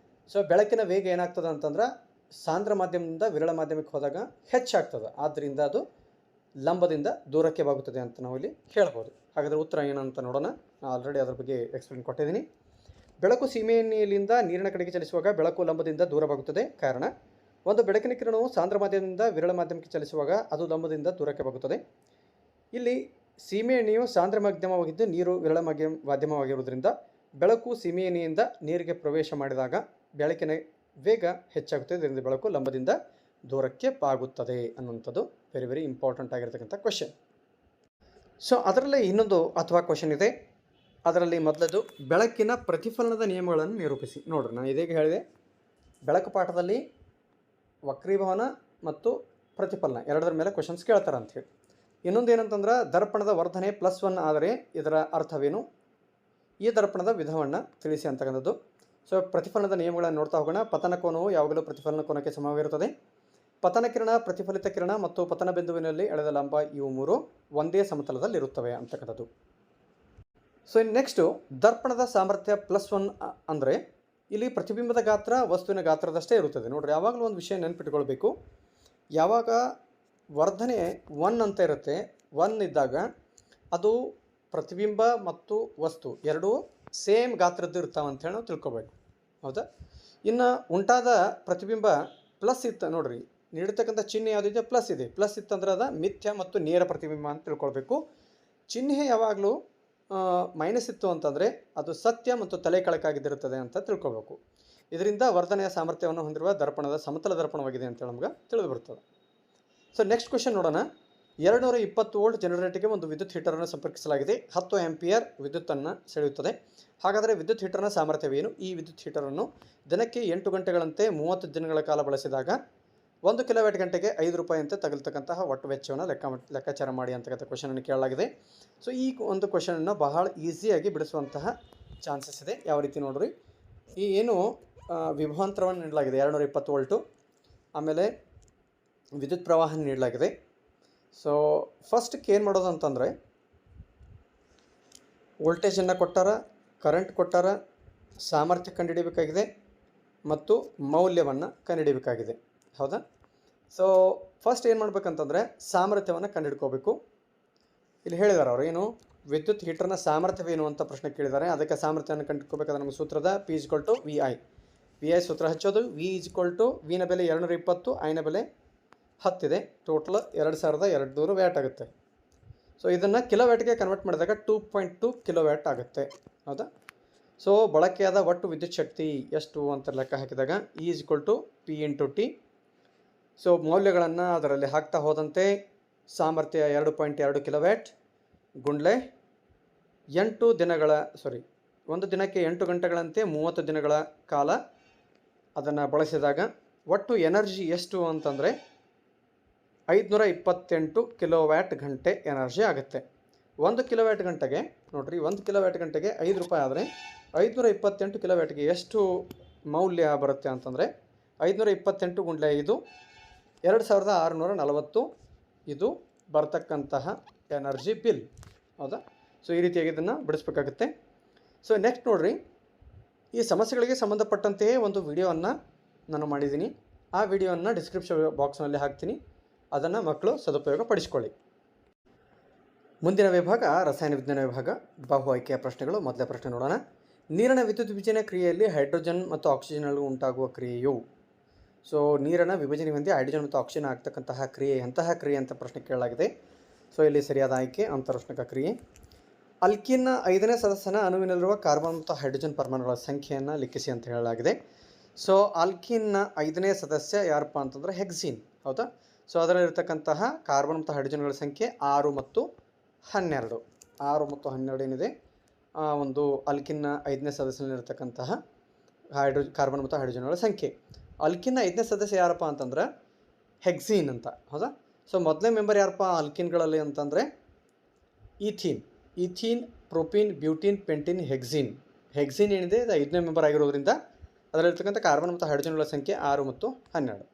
ಸೊ ಬೆಳಕಿನ ವೇಗ ಏನಾಗ್ತದೆ ಅಂತಂದ್ರೆ ಸಾಂದ್ರ ಮಾಧ್ಯಮದಿಂದ ವಿರಳ ಮಾಧ್ಯಮಕ್ಕೆ ಹೋದಾಗ ಹೆಚ್ಚಾಗ್ತದೆ. ಆದ್ದರಿಂದ ಅದು ಲಂಬದಿಂದ ದೂರಕ್ಕೆ ಬಾಗುತ್ತದೆ ಅಂತ ನಾವು ಇಲ್ಲಿ ಹೇಳ್ಬೋದು. ಹಾಗಾದರೆ ಉತ್ತರ ಏನಂತ ನೋಡೋಣ. ಆಲ್ರೆಡಿ ಅದರ ಬಗ್ಗೆ ಎಕ್ಸ್ಪ್ಲೇನ್ ಕೊಟ್ಟಿದ್ದೀನಿ. ಬೆಳಕು ಸೀಮೆ ಎಣ್ಣೆಯಲ್ಲಿಂದ ನೀರಿನ ಕಡೆಗೆ ಚಲಿಸುವಾಗ ಬೆಳಕು ಲಂಬದಿಂದ ದೂರವಾಗುತ್ತದೆ. ಕಾರಣ, ಒಂದು ಬೆಳಕಿನ ಕಿರಣವು ಸಾಂದ್ರ ಮಾಧ್ಯಮದಿಂದ ವಿರಳ ಮಾಧ್ಯಮಕ್ಕೆ ಚಲಿಸುವಾಗ ಅದು ಲಂಬದಿಂದ ದೂರಕ್ಕೆ ಬಾಗುತ್ತದೆ. ಇಲ್ಲಿ ಸೀಮೆ ಎಣ್ಣೆಯು ಸಾಂದ್ರ ಮಾಧ್ಯಮವಾಗಿದ್ದು ನೀರು ವಿರಳ ಮಾಧ್ಯಮವಾಗಿರುವುದರಿಂದ ಬೆಳಕು ಸೀಮೆ ಎಣ್ಣೆಯಿಂದ ನೀರಿಗೆ ಪ್ರವೇಶ ಮಾಡಿದಾಗ ಬೆಳಕಿನ ವೇಗ ಹೆಚ್ಚಾಗುತ್ತದೆ. ಇದರಿಂದ ಬೆಳಕು ಲಂಬದಿಂದ ದೂರಕ್ಕೆ ಬಾಗುತ್ತದೆ ಅನ್ನುವಂಥದ್ದು ವೆರಿ ಇಂಪಾರ್ಟೆಂಟ್ ಆಗಿರ್ತಕ್ಕಂಥ ಕ್ವಶನ್. ಸೊ ಅದರಲ್ಲಿ ಇನ್ನೊಂದು ಅಥವಾ ಕ್ವಶನ್ ಇದೆ. ಅದರಲ್ಲಿ ಮೊದಲದು ಬೆಳಕಿನ ಪ್ರತಿಫಲನದ ನಿಯಮಗಳನ್ನು ನಿರೂಪಿಸಿ. ನೋಡ್ರಿ, ನಾನು ಇದೇಗೆ ಹೇಳಿದೆ, ಬೆಳಕು ಪಾಠದಲ್ಲಿ ವಕ್ರೀಭವನ ಮತ್ತು ಪ್ರತಿಫಲನ ಎರಡರ ಮೇಲೆ ಕ್ವಶನ್ಸ್ ಕೇಳ್ತಾರೆ ಅಂಥೇಳಿ. ಇನ್ನೊಂದು ಏನಂತಂದ್ರೆ ದರ್ಪಣದ ವರ್ಧನೆ +1 ಆದರೆ ಇದರ ಅರ್ಥವೇನು, ಈ ದರ್ಪಣದ ವಿಧವನ್ನು ತಿಳಿಸಿ ಅಂತಕ್ಕಂಥದ್ದು. ಸೊ ಪ್ರತಿಫಲನದ ನಿಯಮಗಳನ್ನು ನೋಡ್ತಾ ಹೋಗೋಣ. ಪತನ ಕೋನವು ಯಾವಾಗಲೂ ಪ್ರತಿಫಲನ ಕೋನಕ್ಕೆ ಸಮವಾಗಿರುತ್ತದೆ. ಪತನ ಕಿರಣ, ಪ್ರತಿಫಲಿತ ಕಿರಣ ಮತ್ತು ಪತನ ಬಿಂದುವಿನಲ್ಲಿ ಎಳೆದ ಲಂಬ ಇವು ಮೂರು ಒಂದೇ ಸಮತಲದಲ್ಲಿರುತ್ತವೆ ಅಂತಕ್ಕಂಥದ್ದು. ಸೊ ನೆಕ್ಸ್ಟು ದರ್ಪಣದ ಸಾಮರ್ಥ್ಯ +1 ಅಂದರೆ ಇಲ್ಲಿ ಪ್ರತಿಬಿಂಬದ ಗಾತ್ರ ವಸ್ತುವಿನ ಗಾತ್ರದಷ್ಟೇ ಇರುತ್ತದೆ. ನೋಡ್ರಿ, ಯಾವಾಗಲೂ ಒಂದು ವಿಷಯ ನೆನ್ಪಿಟ್ಕೊಳ್ಬೇಕು. ಯಾವಾಗ ವರ್ಧನೆ 1 ಅಂತ ಇರುತ್ತೆ, 1 ಇದ್ದಾಗ ಅದು ಪ್ರತಿಬಿಂಬ ಮತ್ತು ವಸ್ತು ಎರಡೂ ಸೇಮ್ ಗಾತ್ರದ್ದು ಇರ್ತಾವೆ ಅಂತೇಳಿ ನಾವು ತಿಳ್ಕೊಬೇಕು. ಹೌದಾ, ಇನ್ನು ಉಂಟಾದ ಪ್ರತಿಬಿಂಬ ಪ್ಲಸ್ ಇತ್ತು, ನೋಡ್ರಿ ನೀಡಿರ್ತಕ್ಕಂಥ ಚಿಹ್ನೆ ಯಾವುದಿದೆ ಪ್ಲಸ್ ಇದೆ. ಪ್ಲಸ್ ಇತ್ತಂದ್ರೆ ಅದು ಮಿಥ್ಯ ಮತ್ತು ನೇರ ಪ್ರತಿಬಿಂಬ ಅಂತ ತಿಳ್ಕೊಳ್ಬೇಕು. ಚಿಹ್ನೆ ಯಾವಾಗಲೂ ಮೈನಸ್ ಇತ್ತು ಅಂತಂದರೆ ಅದು ಸತ್ಯ ಮತ್ತು ತಲೆ ಕೆಳಕಾಗಿದ್ದಿರುತ್ತದೆ ಅಂತ ತಿಳ್ಕೊಬೇಕು. ಇದರಿಂದ ವರ್ಧನೆಯ ಸಾಮರ್ಥ್ಯವನ್ನು ಹೊಂದಿರುವ ದರ್ಪಣದ ಸಮತಲ ದರ್ಪಣವಾಗಿದೆ ಅಂತೇಳಿ ನಮ್ಗೆ ತಿಳಿದು ಬರ್ತದೆ. ಸೊ ನೆಕ್ಸ್ಟ್ ಕ್ವಶನ್ ನೋಡೋಣ. 220 ವೋಲ್ಟ್ ಜನರೇಟರ್ಗೆ ಒಂದು ವಿದ್ಯುತ್ ಹೀಟರನ್ನು ಸಂಪರ್ಕಿಸಲಾಗಿದೆ. 10 ಆಂಪಿಯರ್ ವಿದ್ಯುತ್ತನ್ನು ಸೆಳೆಯುತ್ತದೆ. ಹಾಗಾದರೆ ವಿದ್ಯುತ್ ಹೀಟರ್ನ ಸಾಮರ್ಥ್ಯವೇನು? ಈ ವಿದ್ಯುತ್ ಹೀಟರನ್ನು ದಿನಕ್ಕೆ 8 ಗಂಟೆಗಳಂತೆ 30 ದಿನಗಳ ಕಾಲ ಬಳಸಿದಾಗ 1 ಕಿಲೋವ್ಯಾಟ್ ಗಂಟೆಗೆ 5 ರೂಪಾಯಿಯಂತೆ ತಗಲ್ತಕ್ಕಂತಹ ಒಟ್ಟು ವೆಚ್ಚವನ್ನು ಲೆಕ್ಕಾಚಾರ ಮಾಡಿ ಅಂತಕ್ಕಂಥ ಕ್ವಶನನ್ನು ಕೇಳಲಾಗಿದೆ. ಸೊ ಈ ಒಂದು ಕ್ವಶನನ್ನು ಬಹಳ ಈಸಿಯಾಗಿ ಬಿಡಿಸುವಂತಹ ಚಾನ್ಸಸ್ ಇದೆ. ಯಾವ ರೀತಿ ನೋಡ್ರಿ, ಈ ಏನು ವಿಭವಾಂತರವನ್ನು ನೀಡಲಾಗಿದೆ 220 ವೋಲ್ಟು, ಆಮೇಲೆ ವಿದ್ಯುತ್ ಪ್ರವಾಹ ನೀಡಲಾಗಿದೆ. ಸೊ ಫಸ್ಟ್ಗೆ ಏನು ಮಾಡೋದು ಅಂತಂದರೆ ವೋಲ್ಟೇಜನ್ನು ಕೊಟ್ಟಾರ, ಕರೆಂಟ್ ಕೊಟ್ಟಾರ, ಸಾಮರ್ಥ್ಯ ಕಂಡುಹಿಡಿಯಬೇಕಾಗಿದೆ ಮತ್ತು ಮೌಲ್ಯವನ್ನು ಕಂಡುಹಿಡಿಯಬೇಕಾಗಿದೆ. ಹೌದಾ, ಸೊ ಫಸ್ಟ್ ಏನು ಮಾಡ್ಬೇಕಂತಂದರೆ ಸಾಮರ್ಥ್ಯವನ್ನು ಕಂಡುಹಿಡ್ಕೋಬೇಕು. ಇಲ್ಲಿ ಹೇಳಿದ್ದಾರೆ ಅವರು ಏನು ವಿದ್ಯುತ್ ಹೀಟರ್ನ ಸಾಮರ್ಥ್ಯವೇನು ಅಂತ ಪ್ರಶ್ನೆ ಕೇಳಿದ್ದಾರೆ. ಅದಕ್ಕೆ ಸಾಮರ್ಥ್ಯವನ್ನು ಕಂಡುಹಿಡ್ಕೋಬೇಕಾದ್ರೆ ನಮಗೆ ಸೂತ್ರದ P = VI ಸೂತ್ರ ಹಚ್ಚೋದು. ವಿನ ಬೆಲೆ 220, ಐನ ಬೆಲೆ 10 ಇದೆ. ಟೋಟಲ್ 2200 ವ್ಯಾಟ್ ಆಗುತ್ತೆ. ಸೊ ಇದನ್ನು ಕಿಲೋವ್ಯಾಟ್ಗೆ ಕನ್ವರ್ಟ್ ಮಾಡಿದಾಗ 2.2 ಕಿಲೋವ್ಯಾಟ್ ಆಗುತ್ತೆ. ಹೌದಾ, ಸೊ ಬಳಕೆಯಾದ ಒಟ್ಟು ವಿದ್ಯುತ್ ಶಕ್ತಿ ಎಷ್ಟು ಅಂತ ಲೆಕ್ಕ ಹಾಕಿದಾಗ E = P × T. ಸೊ ಮೌಲ್ಯಗಳನ್ನು ಅದರಲ್ಲಿ ಹಾಕ್ತಾ ಹೋದಂತೆ ಸಾಮರ್ಥ್ಯ 2.2 ಕಿಲೋವ್ಯಾಟ್ ಗುಂಡ್ಲೆ 8 ದಿನಗಳ ಒಂದು ದಿನಕ್ಕೆ 8 ಗಂಟೆಗಳಂತೆ 30 ದಿನಗಳ ಕಾಲ ಅದನ್ನು ಬಳಸಿದಾಗ ಒಟ್ಟು ಎನರ್ಜಿ ಎಷ್ಟು ಅಂತಂದರೆ 528 ಕಿಲೋವ್ಯಾಟ್ ಗಂಟೆ ಎನರ್ಜಿ ಆಗುತ್ತೆ. 1 ಕಿಲೋವ್ಯಾಟ್ ಗಂಟೆಗೆ ನೋಡಿರಿ, 1 ಕಿಲೋವ್ಯಾಟ್ ಗಂಟೆಗೆ 5 ರೂಪಾಯಿ ಆದರೆ 528 ಕಿಲೋವ್ಯಾಟ್ಗೆ ಎಷ್ಟು ಮೌಲ್ಯ ಬರುತ್ತೆ ಅಂತಂದರೆ 528 ಗುಂಡ್ಲೆ 5 2640 ಇದು ಬರ್ತಕ್ಕಂತಹ ಎನರ್ಜಿ ಬಿಲ್. ಹೌದಾ? ಸೊ ಈ ರೀತಿಯಾಗಿ ಇದನ್ನು ಬಿಡಿಸ್ಬೇಕಾಗುತ್ತೆ. ಸೊ ನೆಕ್ಸ್ಟ್ ನೋಡಿರಿ, ಈ ಸಮಸ್ಯೆಗಳಿಗೆ ಸಂಬಂಧಪಟ್ಟಂತೆಯೇ ಒಂದು ವಿಡಿಯೋವನ್ನು ನಾನು ಮಾಡಿದ್ದೀನಿ. ಆ ವಿಡಿಯೋವನ್ನು ಡಿಸ್ಕ್ರಿಪ್ಷನ್ ಬಾಕ್ಸ್ನಲ್ಲಿ ಹಾಕ್ತೀನಿ, ಅದನ್ನು ಮಕ್ಕಳು ಸದುಪಯೋಗ ಪಡಿಸ್ಕೊಳ್ಳಿ. ಮುಂದಿನ ವಿಭಾಗ ರಸಾಯನ ವಿಜ್ಞಾನ ವಿಭಾಗ, ಬಹು ಆಯ್ಕೆಯ ಪ್ರಶ್ನೆಗಳು. ಮೊದಲನೇ ಪ್ರಶ್ನೆ ನೋಡೋಣ. ನೀರಿನ ವಿದ್ಯುತ್ ವಿಭಜನೆ ಕ್ರಿಯೆಯಲ್ಲಿ ಹೈಡ್ರೋಜನ್ ಮತ್ತು ಆಕ್ಸಿಜನ್ಗಳು ಉಂಟಾಗುವ ಕ್ರಿಯೆಯು. ಸೊ ನೀರನ್ನು ವಿಭಜನೆ ಹೊಂದಿ ಹೈಡ್ರೋಜನ್ ಮತ್ತು ಆಕ್ಸಿಜನ್ ಆಗ್ತಕ್ಕಂತಹ ಕ್ರಿಯೆ ಎಂತಹ ಕ್ರಿಯೆ ಅಂತ ಪ್ರಶ್ನೆ ಕೇಳಲಾಗಿದೆ. ಸೊ ಇಲ್ಲಿ ಸರಿಯಾದ ಆಯ್ಕೆ ಅಂತರೋಷ್ಣಕ ಕ್ರಿಯೆ. ಅಲ್ಕಿನ್ನ 5ನೇ ಸದಸ್ಯನ ಅಣುವಿನಲ್ಲಿರುವ ಕಾರ್ಬನ್ ಮತ್ತು ಹೈಡ್ರೋಜನ್ ಪರಮಾಣುಗಳ ಸಂಖ್ಯೆಯನ್ನು ಲಿಖಿಸಿ ಅಂತ ಹೇಳಲಾಗಿದೆ. ಸೊ ಆಲ್ಕಿನ್ನ 5ನೇ ಸದಸ್ಯ ಯಾರಪ್ಪ ಅಂತಂದರೆ ಹೆಕ್ಸಿನ್. ಹೌದಾ? ಸೊ ಅದರಲ್ಲಿರ್ತಕ್ಕಂತಹ ಕಾರ್ಬನ್ ಮತ್ತು ಹೈಡ್ರೋಜನ್ಗಳ ಸಂಖ್ಯೆ 6 ಮತ್ತು 12. 6 ಮತ್ತು 12 ಏನಿದೆ ಒಂದು ಅಲ್ಕಿನ್ನ 5ನೇ ಸದಸ್ಯನಲ್ಲಿರ್ತಕ್ಕಂತಹ ಕಾರ್ಬನ್ ಮತ್ತು ಹೈಡ್ರೋಜನ್ಗಳ ಸಂಖ್ಯೆ. ಅಲ್ಕಿನ್ನ 5ನೇ ಸದಸ್ಯ ಯಾರಪ್ಪ ಅಂತಂದ್ರೆ ಹೆಕ್ಸಿನ್ ಅಂತ. ಹೌದಾ? ಸೊ ಮೊದಲನೇ ಮೆಂಬರ್ ಯಾರಪ್ಪ ಅಲ್ಕಿನ್ಗಳಲ್ಲಿ ಅಂತಂದರೆ ಈಥೀನ್, ಪ್ರೊಪೀನ್, ಬ್ಯೂಟಿನ್, ಪೆಂಟಿನ್, ಹೆಕ್ಸಿನ್. ಹೆಕ್ಸಿನ್ ಏನಿದೆ ಇದು 5ನೇ ಮೆಂಬರ್ ಆಗಿರೋದ್ರಿಂದ ಅದರಲ್ಲಿರ್ತಕ್ಕಂಥ ಕಾರ್ಬನ್ ಮತ್ತು ಹೈಡ್ರೋಜನ್ಗಳ ಸಂಖ್ಯೆ 6 ಮತ್ತು 12.